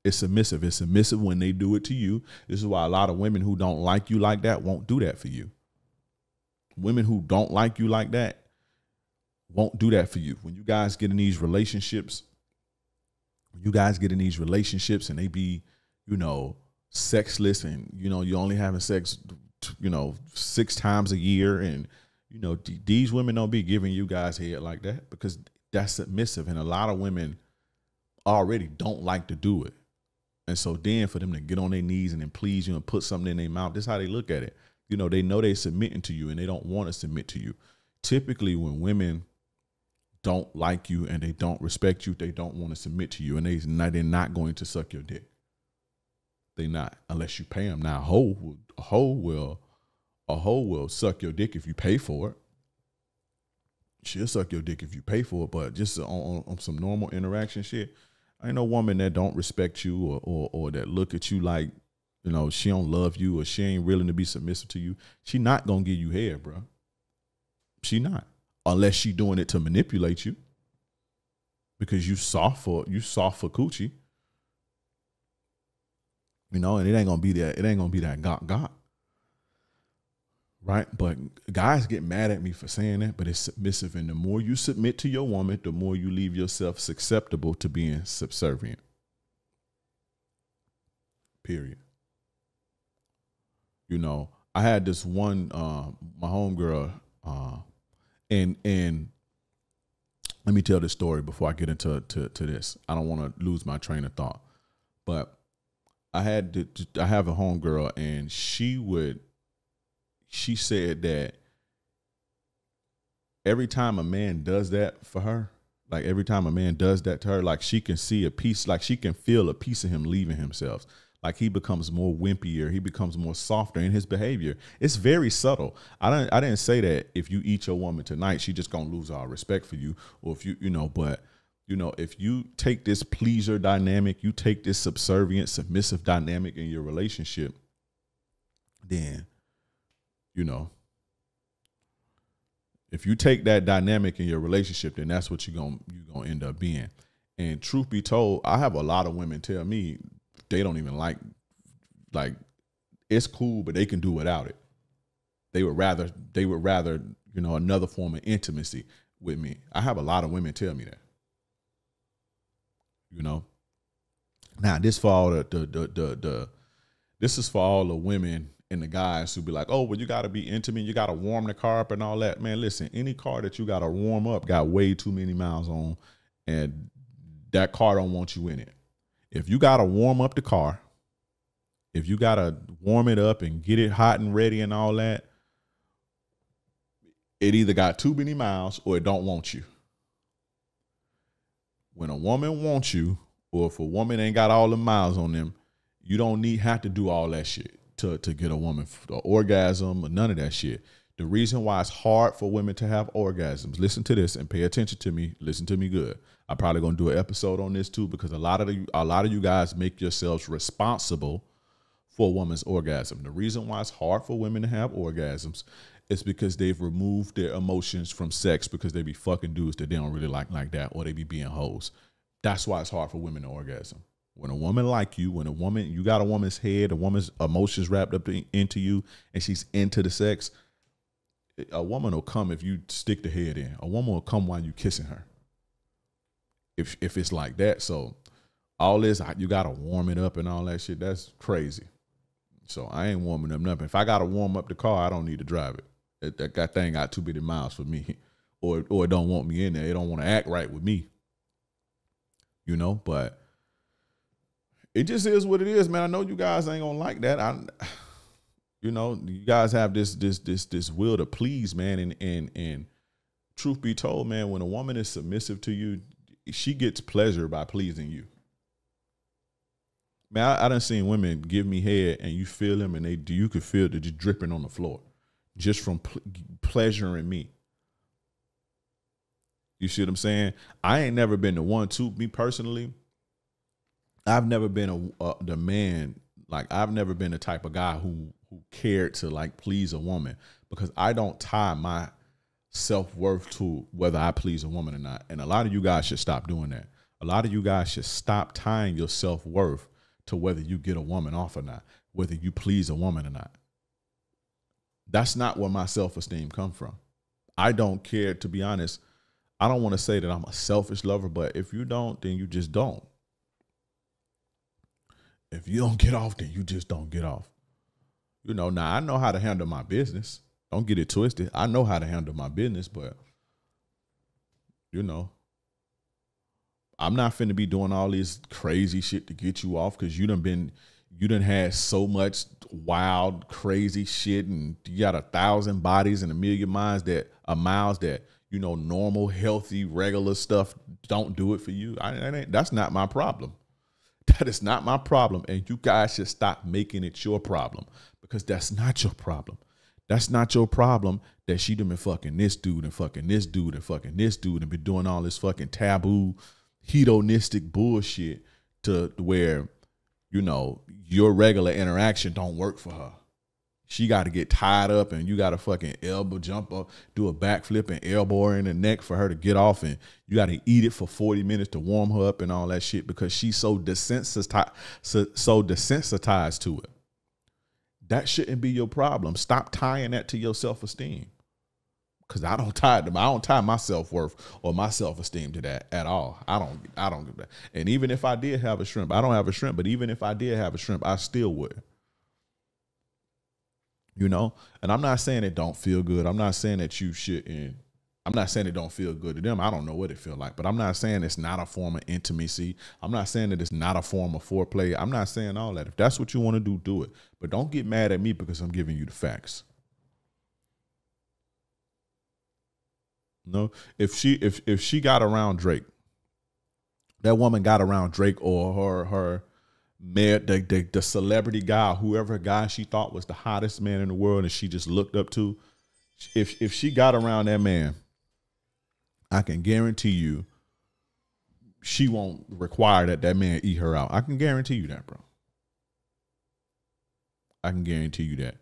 It's submissive. It's submissive when they do it to you. This is why a lot of women who don't like you like that won't do that for you. Women who don't like you like that won't do that for you. When you guys get in these relationships, and they be, sexless, and, you're only having sex, 6 times a year. And, these women don't be giving you guys head like that, because that's submissive. And a lot of women already don't like to do it. And so then for them to get on their knees and then please you and put something in their mouth, that's how they look at it. They know they're submitting to you and they don't want to submit to you. Typically when women don't like you and they don't respect you, they don't want to submit to you, and they're not going to suck your dick. They're not, unless you pay them. Now a hoe will suck your dick if you pay for it. She'll suck your dick if you pay for it, but just on some normal interaction shit, ain't no woman that don't respect you or that look at you like, she don't love you, or she ain't willing to be submissive to you. She not gonna give you head, bro. She not, unless she doing it to manipulate you, because you soft for coochie, and it ain't gonna be that. It ain't gonna be that gawk. Right. But guys get mad at me for saying that, but it's submissive. And the more you submit to your woman, the more you leave yourself susceptible to being subservient. Period. I had this one, my homegirl, and let me tell this story before I get into this. I don't want to lose my train of thought, but I have a homegirl, and she said that every time a man does that for her, like every time a man does that to her, like she can see a piece, like she can feel a piece of him leaving himself. Like he becomes more wimpier, he becomes more softer in his behavior. It's very subtle. I didn't say that if you eat your woman tonight, she just gonna lose all respect for you, or if but if you take this pleaser dynamic, you take this subservient, submissive dynamic in your relationship, then if you take that dynamic in your relationship, then that's what you're gonna end up being. And truth be told, I have a lot of women tell me they don't even like it's cool, but they can do without it. They would rather another form of intimacy with me. I have a lot of women tell me that. Now this for all this is for all the women and the guys who be like, oh, well, you got to be intimate, you got to warm the car up and all that. Man, listen, any car that you got to warm up got way too many miles on, and that car don't want you in it. If you got to warm up the car If you gotta warm it up and get it hot and ready and all that, it either got too many miles or it don't want you. When a woman wants you, or if a woman ain't got all the miles on them, you don't have to do all that shit to get a woman the orgasm or none of that shit. The reason why it's hard for women to have orgasms, listen to this and pay attention to me. Listen to me good. I'm probably gonna do an episode on this too, because a lot of you guys make yourselves responsible for a woman's orgasm. The reason why it's hard for women to have orgasms is because they've removed their emotions from sex, because they be fucking dudes that they don't really like that, or they be being hoes. That's why it's hard for women to orgasm. When a woman like you, you got a woman's head, a woman's emotions wrapped up into you, and she's into the sex, a woman will come if you stick the head in. A woman will come while you kissing her. If it's like that. So all this, you got to warm it up and all that shit, that's crazy. So I ain't warming up nothing. If I got to warm up the car, I don't need to drive it. That thing got too many miles for me. Or it don't want me in there. It don't want to act right with me. You know, but it just is what it is, man. I know you guys ain't gonna like that. You know, you guys have this will to please, man. And truth be told, man, when a woman is submissive to you, she gets pleasure by pleasing you. Man, I done seen women give me head and you feel them and you could feel that just dripping on the floor just from pleasuring me. You see what I'm saying? I ain't never been the one to, me personally, I've never been the man, like I've never been the type of guy who cared to like please a woman, because I don't tie my self-worth to whether I please a woman or not. And a lot of you guys should stop doing that. A lot of you guys should stop tying your self-worth to whether you get a woman off or not, whether you please a woman or not. That's not where my self-esteem comes from. I don't care, to be honest. I don't want to say that I'm a selfish lover, but if you don't, then you just don't. If you don't get off, then you just don't get off. You know, now I know how to handle my business. Don't get it twisted. I know how to handle my business, but, you know, I'm not finna be doing all this crazy shit to get you off, because you done had so much wild, crazy shit, and you got 1,000 bodies and 1,000,000 miles that, you know, normal, healthy, regular stuff don't do it for you. That's not my problem. That is not my problem. And you guys should stop making it your problem, because that's not your problem. That's not your problem that she done been fucking this dude and fucking this dude and fucking this dude and been doing all this fucking taboo, hedonistic bullshit to where, you know, your regular interaction don't work for her. She got to get tied up and you got to fucking elbow jump up, do a backflip and elbow her in the neck for her to get off. And you got to eat it for 40 minutes to warm her up and all that shit, because she's so desensitized to it. That shouldn't be your problem. Stop tying that to your self-esteem, because I don't tie my self-worth or my self-esteem to that at all. I don't give that. And even if I did have a shrimp, I don't have a shrimp, but even if I did have a shrimp, I still would. You know, and I'm not saying it don't feel good. I'm not saying that you shouldn't. I'm not saying it don't feel good to them. I don't know what it feel like, but I'm not saying it's not a form of intimacy. I'm not saying that it's not a form of foreplay. I'm not saying all that. If that's what you want to do, do it. But don't get mad at me because I'm giving you the facts. No, if she got around Drake, that woman got around Drake or her man, the celebrity guy, whoever guy she thought was the hottest man in the world and she just looked up to, if she got around that man, I can guarantee you she won't require that man eat her out. I can guarantee you that, bro. I can guarantee you that.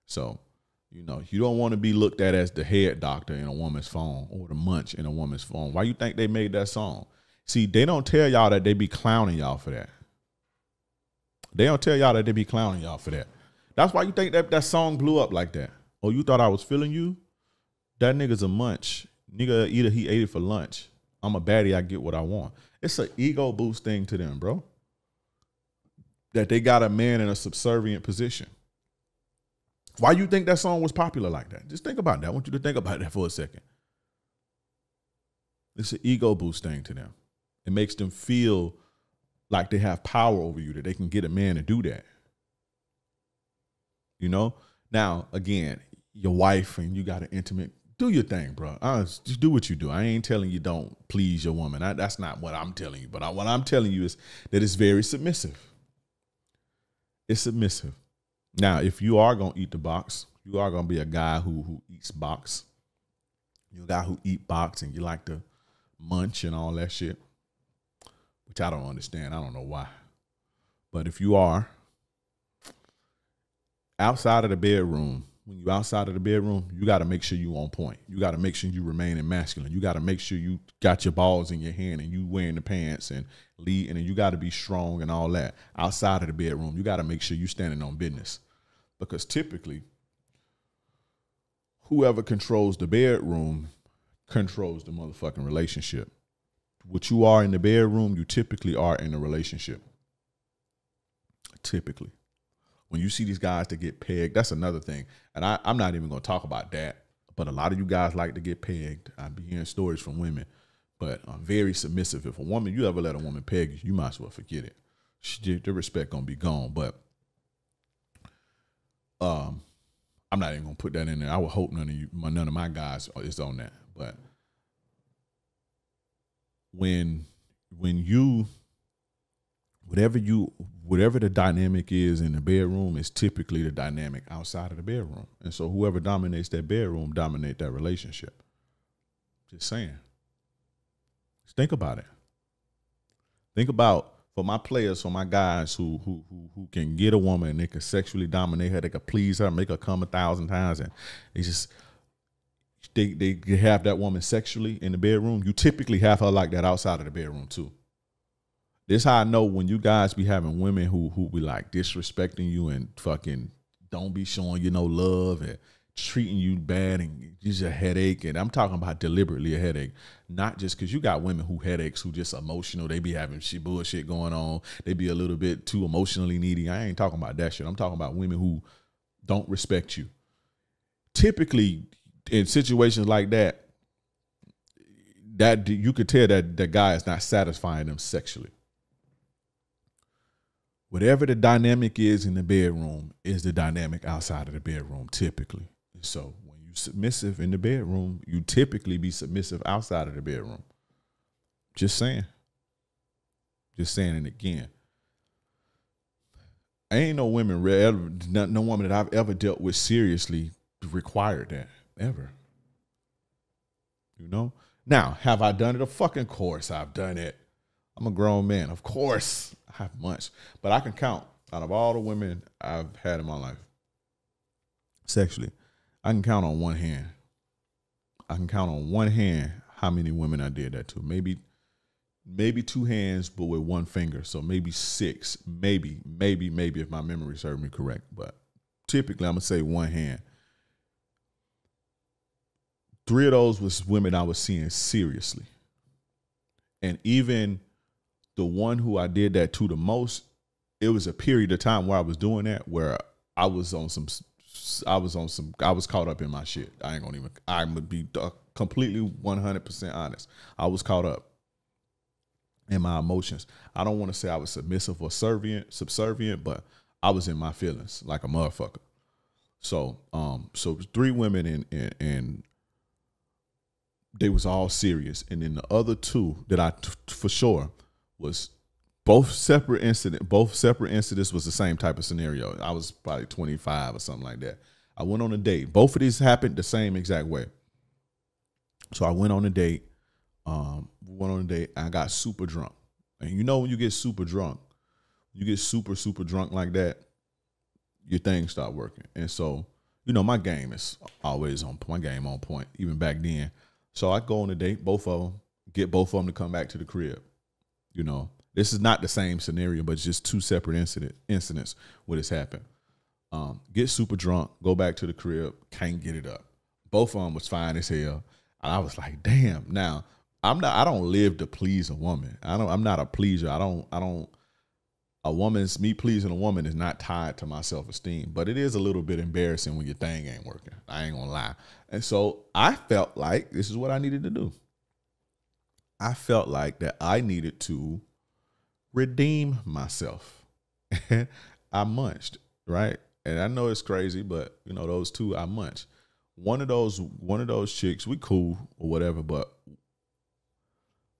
So, you know, you don't want to be looked at as the head doctor in a woman's phone or the munch in a woman's phone. Why you think they made that song? See, they don't tell y'all that they be clowning y'all for that. They don't tell y'all that they be clowning y'all for that. That's why you think that song blew up like that. Oh, you thought I was feeling you? That nigga's a munch. Nigga, either he ate it for lunch. I'm a baddie, I get what I want. It's an ego boost thing to them, bro. That they got a man in a subservient position. Why you think that song was popular like that? Just think about that. I want you to think about that for a second. It's an ego boost thing to them. It makes them feel like they have power over you, that they can get a man to do that. you know? Now, again, your wife and you got an intimate, do your thing, bro. Just do what you do. I ain't telling you don't please your woman. That's not what I'm telling you. But what I'm telling you is that it's very submissive. It's submissive. Now, if you are going to eat the box, you are going to be a guy who eats box. You're a guy who eat box and you like to munch and all that shit, which I don't understand. I don't know why. But if you are outside of the bedroom, when you're outside of the bedroom, you got to make sure you on point. You got to make sure you remain masculine. You got to make sure you got your balls in your hand and you wearing the pants and leading, and you got to be strong and all that. Outside of the bedroom, you got to make sure you standing on business, because typically whoever controls the bedroom controls the motherfucking relationship. What you are in the bedroom, you typically are in a relationship. Typically. When you see these guys that get pegged, that's another thing. And I'm not even going to talk about that. But a lot of you guys like to get pegged. I've been hearing stories from women. But I'm very submissive. If a woman, you ever let a woman peg you, you might as well forget it. The respect going to be gone. But I'm not even going to put that in there. I would hope none of my guys is on that. But when you, whatever the dynamic is in the bedroom is typically the dynamic outside of the bedroom. And so whoever dominates that bedroom dominate that relationship. Just saying. Just think about it. Think about, for my players, for my guys who can get a woman and they can sexually dominate her, they can please her, make her come 1,000 times, and they have that woman sexually in the bedroom. You typically have her like that outside of the bedroom too. This how I know when you guys be having women who be like disrespecting you and fucking don't be showing you no love and treating you bad and just a headache. And I'm talking about deliberately a headache, not just because you got women who headaches, who just emotional. They be having shit bullshit going on. They be a little bit too emotionally needy. I ain't talking about that shit. I'm talking about women who don't respect you. Typically in situations like that, that you could tell that the guy is not satisfying them sexually. Whatever the dynamic is in the bedroom is the dynamic outside of the bedroom, typically. So when you're submissive in the bedroom, you typically be submissive outside of the bedroom. Just saying. Just saying it again. Ain't no women, no woman that I've ever dealt with seriously required that, ever. You know? Now, have I done it? Of fucking course I've done it. I'm a grown man. Of course I have much. But I can count, out of all the women I've had in my life, sexually, I can count on one hand. I can count on one hand how many women I did that to. Maybe two hands, but with one finger. So maybe six. Maybe if my memory serves me correct. But typically, I'm going to say one hand. 3 of those was women I was seeing seriously. And even the one who I did that to the most, it was a period of time where I was doing that where I was caught up in my shit. I'm gonna be completely 100% honest. I was caught up in my emotions. I don't want to say I was submissive or subservient, but I was in my feelings like a motherfucker. So, so 3 women and they was all serious. And then the other 2 that I for sure was both separate incidents was the same type of scenario. I was probably 25 or something like that. I went on a date. Both of these happened the same exact way. So I went on a date. I got super drunk. And you know when you get super drunk, you get super drunk like that, your things start working. And so, you know, my game is always on point, even back then. So I go on a date, both of them, get both of them to come back to the crib. You know, this is not the same scenario, but it's just 2 separate incidents where this happened. Get super drunk, go back to the crib, can't get it up. Both of them was fine as hell. And I was like, damn. Now, I don't live to please a woman. I'm not a pleaser. Me pleasing a woman is not tied to my self-esteem, but it is a little bit embarrassing when your thing ain't working. I ain't gonna lie. And so I felt like this is what I needed to do. I felt like that I needed to redeem myself. I munched, right? and I know it's crazy, but you know, those two I munch. One of those chicks, we cool or whatever, but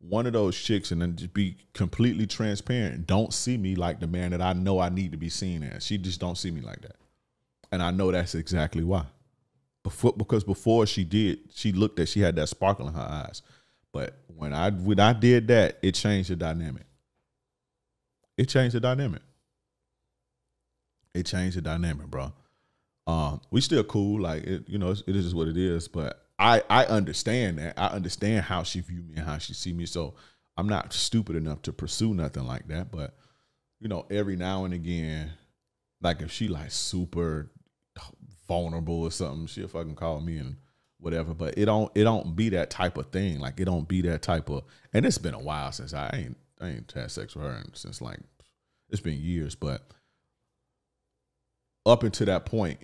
one of those chicks, and then just be completely transparent, don't see me like the man that I know I need to be seen as. She just don't see me like that. And I know that's exactly why. Because before she had that sparkle in her eyes. But when I did that, it changed the dynamic. It changed the dynamic. It changed the dynamic, bro. We still cool, like it is what it is. But I understand that. I understand how she view me and how she see me. So I'm not stupid enough to pursue nothing like that. But you know, every now and again, like if she like super vulnerable or something, she'll fucking call me and whatever. But it don't be that type of thing. Like it don't be that type of. And it's been a while since I ain't had sex with her since like it's been years. But up until that point,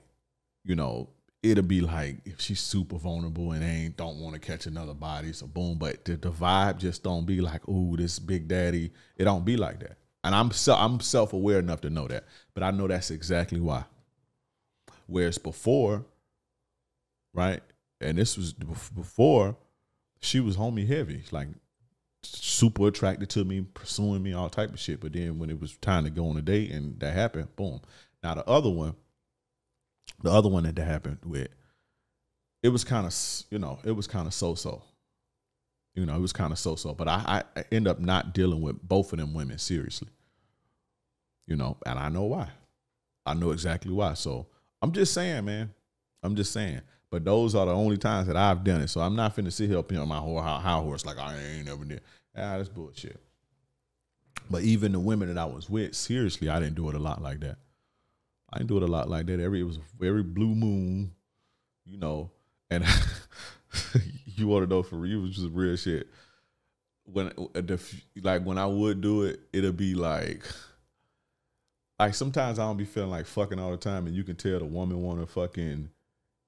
you know, it'll be like if she's super vulnerable and don't want to catch another body, so boom. But the vibe just don't be like, ooh, this big daddy. It don't be like that. And I'm self-aware enough to know that. But I know that's exactly why. Whereas before, right, and this was before, she was homie heavy, like super attracted to me, pursuing me, all type of shit. But then when it was time to go on a date and that happened, boom. Now the other one that happened with, it was kind of, it was kind of so-so. You know, it was kind of so-so. But I end up not dealing with both of them women seriously. You know, and I know why. I know exactly why. So I'm just saying, man. I'm just saying. But those are the only times that I've done it. So I'm not finna sit here up here on my high horse like I ain't never did. That's bullshit. But even the women that I was with, seriously, I didn't do it a lot like that. I didn't do it a lot like that. It was very blue moon, you know. And you want to know for real, it was just real shit. When I would do it, it'll be like sometimes I don't be feeling like fucking all the time, and you can tell the woman want to fucking,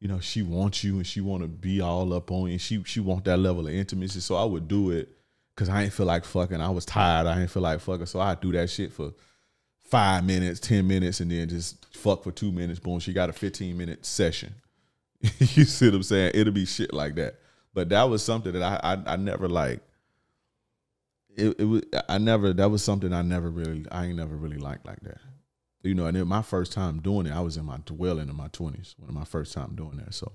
you know, she wants you and she want to be all up on you. And she want that level of intimacy. So I would do it because I ain't feel like fucking. I was tired. I ain't feel like fucking. So I do that shit for 5 minutes, 10 minutes, and then just fuck for 2 minutes. Boom, she got a 15-minute session. You see what I'm saying? It'll be shit like that. But that was something that I never like. That was something I ain't never really liked like that. You know, and then my first time doing it, I was well into my 20s when my first time doing that. So,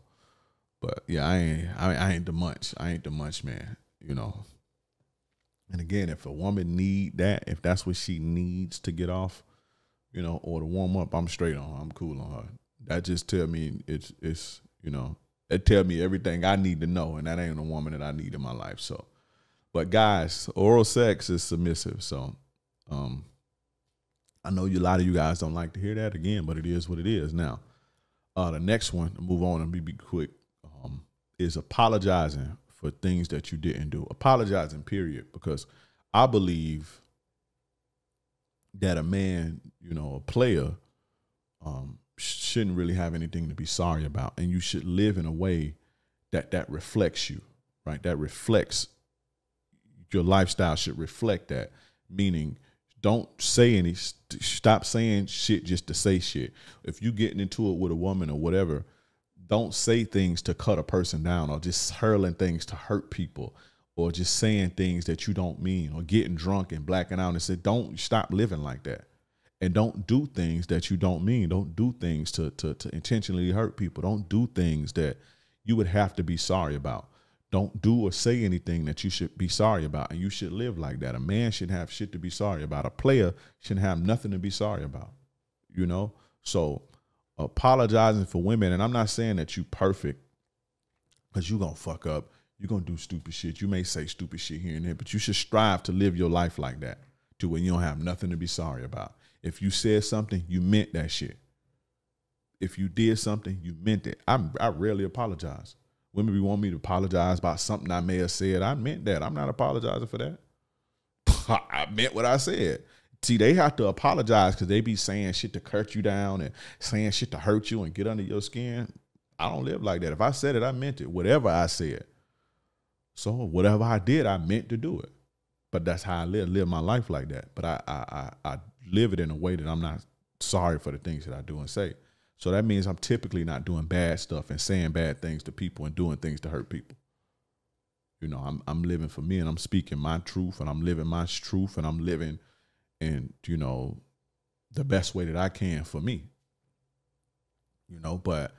but yeah, I ain't the munch. I ain't the munch, man. You know. And again, if a woman need that, if that's what she needs to get off, you know, or to warm up, I'm straight on her. I'm cool on her. That just tell me it's you know, it tell me everything I need to know, and that ain't a woman that I need in my life. So, but guys, oral sex is submissive. So, I know a lot of you guys don't like to hear that again, but it is what it is. Now, the next one, to move on and be quick, is apologizing for things that you didn't do. Apologizing, period, because I believe that a man, you know, a player, shouldn't really have anything to be sorry about, and you should live in a way that reflects you, right? That reflects your lifestyle should reflect that, meaning don't say stop saying shit just to say shit. If you getting into it with a woman or whatever, don't say things to cut a person down or just hurling things to hurt people or just saying things that you don't mean or getting drunk and blacking out and say, don't stop living like that. And don't do things that you don't mean. Don't do things to intentionally hurt people. Don't do things that you would have to be sorry about. Don't do or say anything that you should be sorry about. And you should live like that. A man should have shit to be sorry about. A player should have nothing to be sorry about, you know? So apologizing for women, and I'm not saying that you perfect, because you're going to fuck up. You're going to do stupid shit. You may say stupid shit here and there, but you should strive to live your life like that to where you don't have nothing to be sorry about. If you said something, you meant that shit. If you did something, you meant it. I rarely apologize. Women be want me to apologize about something I may have said. I meant that. I'm not apologizing for that. I meant what I said. See, they have to apologize because they be saying shit to cut you down and saying shit to hurt you and get under your skin. I don't live like that. If I said it, I meant it. Whatever I said. So whatever I did, I meant to do it. But that's how I live my life like that. But I live it in a way that I'm not sorry for the things that I do and say. So that means I'm typically not doing bad stuff and saying bad things to people and doing things to hurt people. You know, I'm living for me, and I'm speaking my truth, and I'm living my truth, and I'm living in, you know, the best way that I can for me. You know, but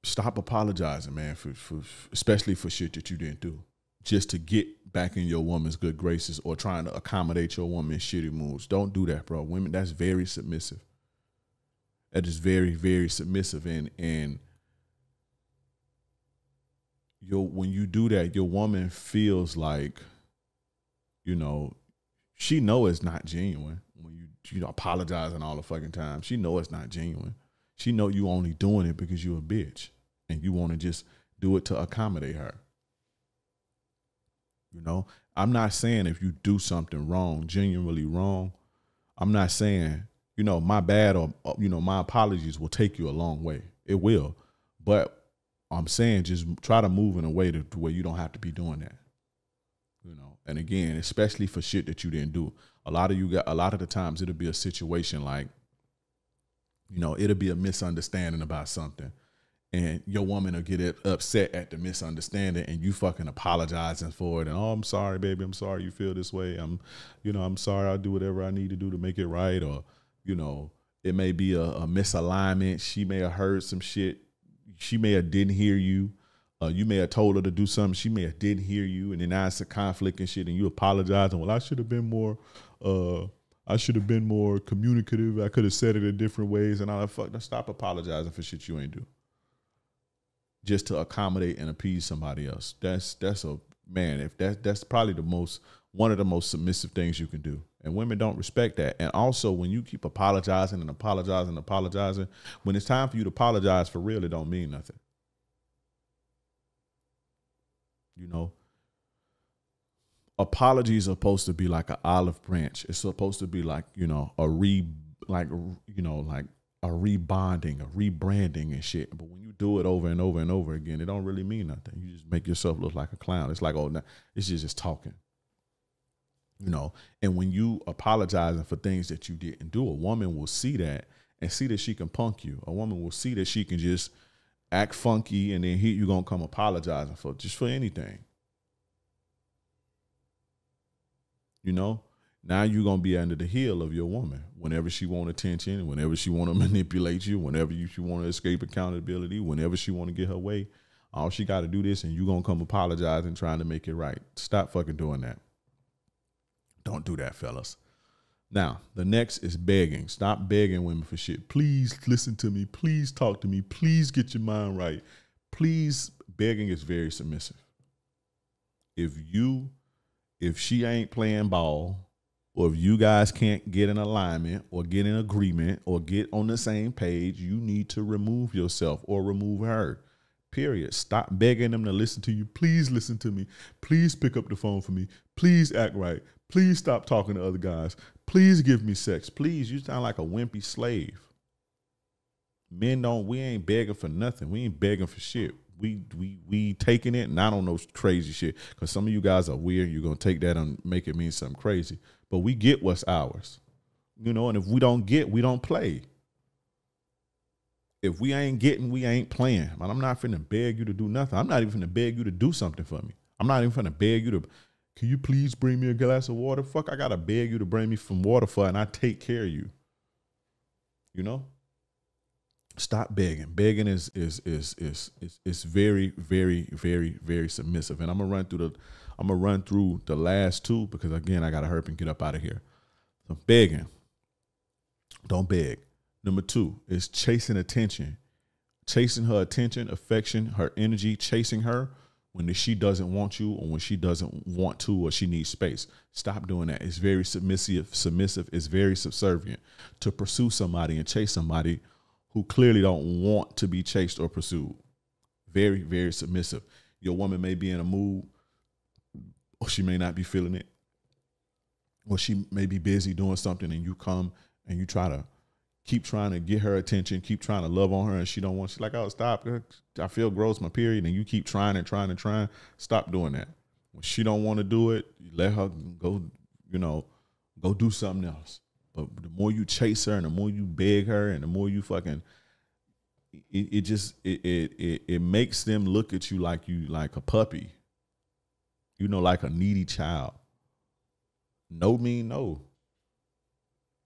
stop apologizing, man, for especially for shit that you didn't do, just to get back in your woman's good graces or trying to accommodate your woman's shitty moves. Don't do that, bro. Women, that's very submissive. That is very, very submissive. And when you do that, your woman feels like, you know, she know it's not genuine when you apologizing all the fucking time. She know it's not genuine. She know you only doing it because you a bitch and you want to just do it to accommodate her. You know, I'm not saying if you do something wrong, genuinely wrong, I'm not saying, you know, my bad or, you know, my apologies will take you a long way. It will. But I'm saying just try to move in a way to where you don't have to be doing that. You know, and again, especially for shit that you didn't do. A lot of the times it'll be a situation like, you know, it'll be a misunderstanding about something. And your woman will get upset at the misunderstanding, and you fucking apologizing for it. And, oh, I'm sorry, baby. I'm sorry you feel this way. I'm sorry. I'll do whatever I need to do to make it right. Or, you know, it may be a misalignment. She may have heard some shit. She may have didn't hear you. You may have told her to do something. She may have didn't hear you. And then now it's a conflict and shit. And you apologizing. Well, I should have been more communicative. I could have said it in different ways. And all that. Fuck, stop apologizing for shit you ain't do, just to accommodate and appease somebody else. That's a man. If that's probably one of the most submissive things you can do. And women don't respect that. And also, when you keep apologizing and apologizing, when it's time for you to apologize for real, it don't mean nothing. You know, apologies are supposed to be like an olive branch. It's supposed to be like, you know, a rebonding, a rebranding and shit. But when you do it over and over and over again, it don't really mean nothing. You just make yourself look like a clown. It's like, oh, no, it's just talking. You know, and when you apologizing for things that you didn't do, a woman will see that and see that she can punk you. A woman will see that she can just act funky, and then here you gonna come apologizing for anything. You know, now you're gonna be under the heel of your woman whenever she want attention, whenever she want to manipulate you, whenever she want to escape accountability, whenever she want to get her way. All she got to do this, and you gonna come apologizing, trying to make it right. Stop fucking doing that. Don't do that, fellas. Now, the next is begging. Stop begging women for shit. Please listen to me. Please talk to me. Please get your mind right. Please, begging is very submissive. If she ain't playing ball, or if you guys can't get in alignment or get in agreement or get on the same page, you need to remove yourself or remove her. Period. Stop begging them to listen to you. Please listen to me. Please pick up the phone for me. Please act right. Please stop talking to other guys. Please give me sex. Please, you sound like a wimpy slave. Men we ain't begging for nothing. We ain't begging for shit. We taking it, and I don't know crazy shit, because some of you guys are weird. You're going to take that and make it mean something crazy. But we get what's ours. You know, and if we don't get, we don't play. If we ain't getting, we ain't playing. Man, I'm not finna beg you to do nothing. I'm not even finna beg you to do something for me. I'm not even finna beg you to, can you please bring me a glass of water? Fuck, I gotta beg you to bring me some water for, and I take care of you. You know? Stop begging. Begging is very, very, very, very submissive. And I'm gonna run through the last two, because again, I gotta hurry and get up out of here. So begging. Don't beg. Number 2 is chasing attention. Chasing her attention, affection, her energy, chasing her when she doesn't want you, or when she doesn't want to, or she needs space. Stop doing that. It's very submissive. Submissive is very subservient to pursue somebody and chase somebody who clearly don't want to be chased or pursued. Very, very submissive. Your woman may be in a mood, or she may not be feeling it, or she may be busy doing something, and you come and you keep trying to get her attention, keep trying to love on her, and she don't want. She's like, oh, stop. I feel gross, my period. And you keep trying and trying and trying. Stop doing that. When she don't want to do it, let her go, go do something else. But the more you chase her and the more you beg her and the more you fucking, it makes them look at you like a puppy, you know, like a needy child. No mean no.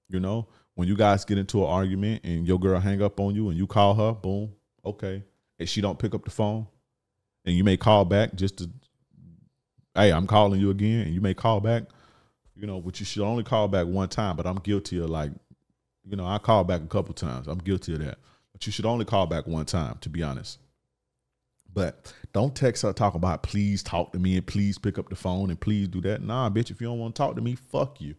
You know, when you guys get into an argument and your girl hang up on you and you call her, boom, okay, and she don't pick up the phone, and you may call back just to, hey, I'm calling you again, and you may call back, you know, but you should only call back one time. But I'm guilty of, like, you know, I call back a couple times. I'm guilty of that. But you should only call back one time, to be honest. But don't text her talking about, please talk to me and please pick up the phone and please do that. Nah, bitch, if you don't want to talk to me, fuck you.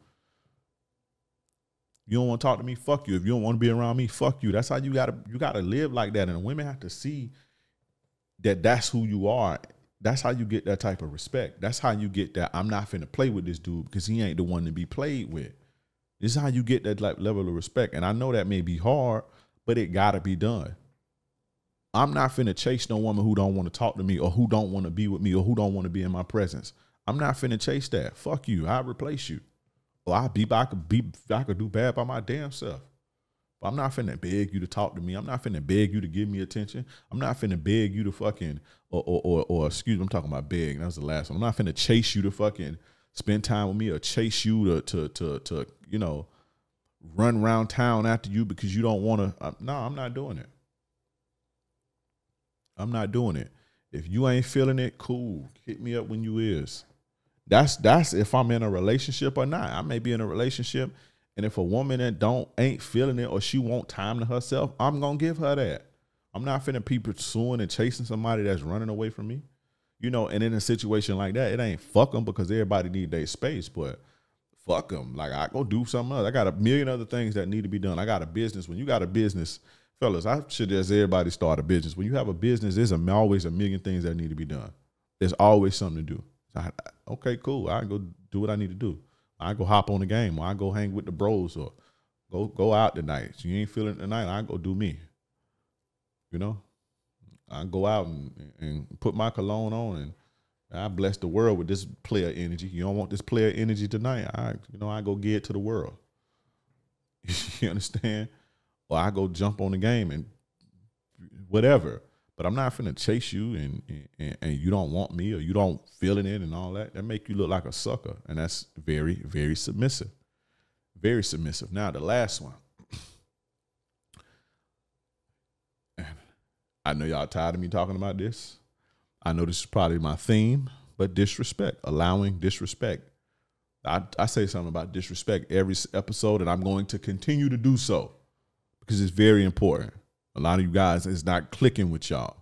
You don't want to talk to me, fuck you. If you don't want to be around me, fuck you. That's how you gotta live like that. And women have to see that that's who you are. That's how you get that type of respect. That's how you get that I'm not finna play with this dude because he ain't the one to be played with. This is how you get that level of respect. And I know that may be hard, but it gotta be done. I'm not finna chase no woman who don't want to talk to me or who don't want to be with me or who don't want to be in my presence. I'm not finna chase that. Fuck you. I'll replace you. Or I could do bad by my damn self. But I'm not finna beg you to talk to me. I'm not finna beg you to give me attention. I'm not finna beg you to fucking, or excuse me, I'm talking about beg. That was the last one. I'm not finna chase you to fucking spend time with me or chase you to you know, run around town after you because you don't want to. No, I'm not doing it. I'm not doing it. If you ain't feeling it, cool. Hit me up when you is. That's if I'm in a relationship or not. I may be in a relationship, and if a woman that ain't feeling it or she want time to herself, I'm gonna give her that. I'm not finna be pursuing and chasing somebody that's running away from me. You know, and in a situation like that, it ain't fuck them because everybody need their space, but fuck them. Like, I go do something else. I got a million other things that need to be done. I got a business. When you got a business, fellas, I should just everybody start a business. When you have a business, there's always a million things that need to be done. There's always something to do. Okay, cool. I go do what I need to do. I go hop on the game, or I go hang with the bros, or go out tonight. So you ain't feeling it tonight, I go do me. You know, I go out and put my cologne on, and I bless the world with this player energy. You don't want this player energy tonight, I go give it to the world. You understand? Or I go jump on the game and whatever. But I'm not finna chase you and you don't want me or you don't feel it and all that. That make you look like a sucker. And that's very, very submissive. Very submissive. Now, the last one. I know y'all tired of me talking about this. I know this is probably my theme, but disrespect, allowing disrespect. I say something about disrespect every episode, and I'm going to continue to do so because it's very important. A lot of you guys, it's not clicking with y'all.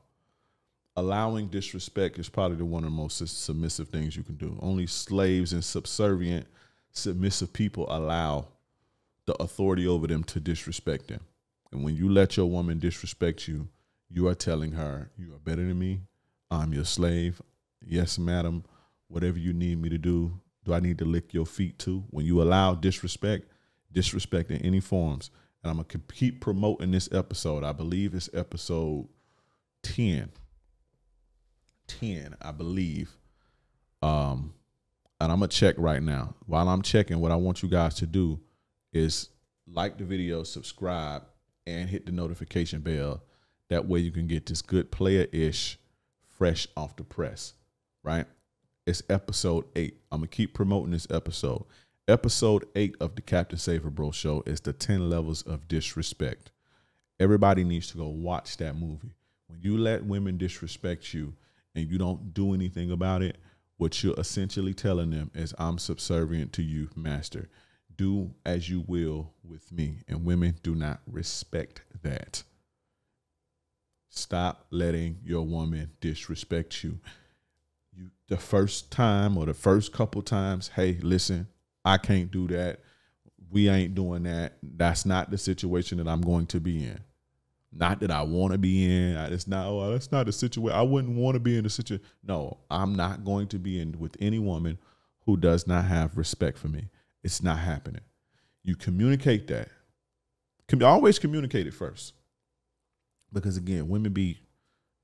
Allowing disrespect is probably one of the most submissive things you can do. Only slaves and subservient, submissive people allow the authority over them to disrespect them. And when you let your woman disrespect you, you are telling her, you are better than me. I'm your slave. Yes, madam. Whatever you need me to do I need to lick your feet too? When you allow disrespect in any forms, and I'm going to keep promoting this episode. I believe it's episode 10. 10, I believe. And I'm going to check right now. While I'm checking, what I want you guys to do is like the video, subscribe, and hit the notification bell. That way you can get this good player-ish fresh off the press, right? It's episode 8. I'm going to keep promoting this episode. Episode 8 of the Captain Saver Bro Show is the 10 levels of disrespect. Everybody needs to go watch that movie. When you let women disrespect you and you don't do anything about it, what you're essentially telling them is, I'm subservient to you, master. Do as you will with me. And women do not respect that. Stop letting your woman disrespect you. The first time or the first couple times, hey, listen, I can't do that. We ain't doing that. That's not the situation that I'm going to be in. Not that I want to be in. It's not, oh, that's not the situation. I wouldn't want to be in the situation. No, I'm not going to be in with any woman who does not have respect for me. It's not happening. You communicate that. Always communicate it first. Because again, women be,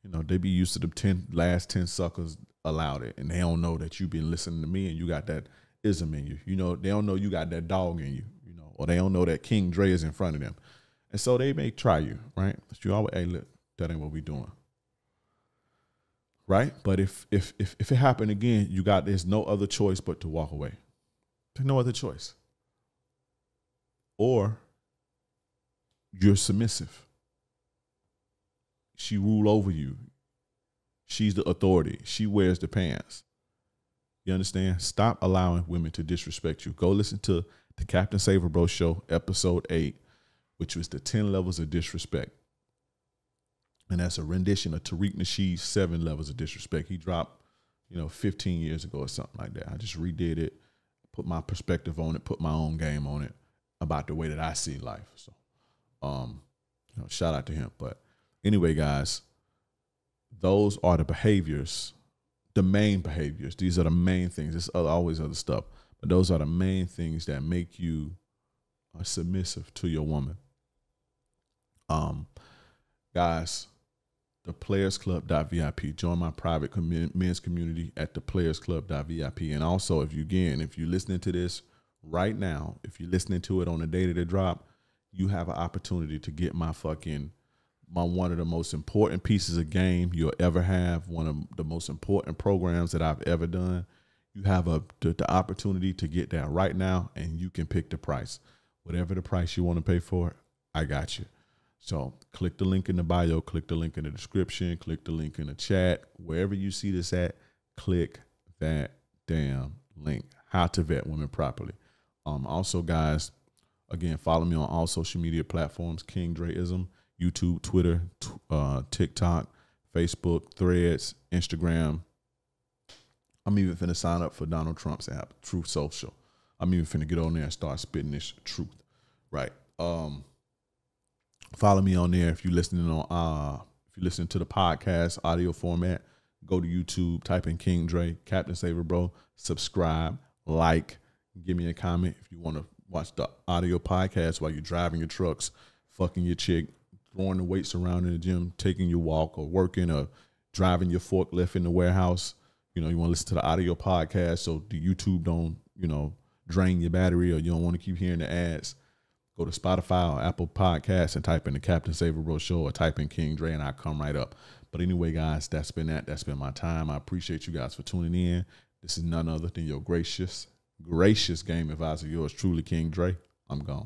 they be used to the last 10 suckers allowed it. And they don't know that you've been listening to me and you got that ism in you. They don't know you got that dog in you, or they don't know that King Dre is in front of them. And so they may try you, right? But you always, hey, look, that ain't what we doing. Right? But if it happened again, there's no other choice but to walk away. There's no other choice. Or you're submissive. She rule over you. She's the authority. She wears the pants. You understand? Stop allowing women to disrespect you. Go listen to the Captain Saver Bro Show, episode 8, which was the 10 levels of disrespect. And that's a rendition of Tariq Nasheed's 7 levels of disrespect. He dropped, 15 years ago or something like that. I just redid it, put my perspective on it, put my own game on it about the way that I see life. So, shout out to him. But anyway, guys, those are the behaviors, the main behaviors. These are the main things. There's always other stuff, but those are the main things that make you submissive to your woman. Guys, the playersclub.vip. Join my private men's community at the playersclub.vip. And also, if you're listening to this right now, if you're listening to it on the day that it drop, you have an opportunity to get my one of the most important pieces of game you'll ever have, one of the most important programs that I've ever done. You have the opportunity to get that right now, and you can pick the price. Whatever the price you want to pay for it, I got you. So click the link in the bio, click the link in the description, click the link in the chat. Wherever you see this at, click that damn link. How to vet women properly. Also, guys, again, follow me on all social media platforms, King Dreism, YouTube, Twitter, TikTok, Facebook, Threads, Instagram. I'm even finna sign up for Donald Trump's app, Truth Social. I'm even finna get on there and start spitting this truth. Right. Follow me on there if you're listening to the podcast audio format. Go to YouTube, type in King Dre, Captain Saver Bro, subscribe, like, give me a comment. If you want to watch the audio podcast while you're driving your trucks, fucking your chick, throwing the weights around in the gym, taking your walk, or working, or driving your forklift in the warehouse, you want to listen to the audio podcast so the YouTube don't, drain your battery, or you don't want to keep hearing the ads. Go to Spotify or Apple Podcasts and type in the Captain Saver Bro Show, or type in King Dre, and I come right up. But anyway, guys, that's been my time. I appreciate you guys for tuning in. This is none other than your gracious game advisor, yours truly, King Dre. I'm gone.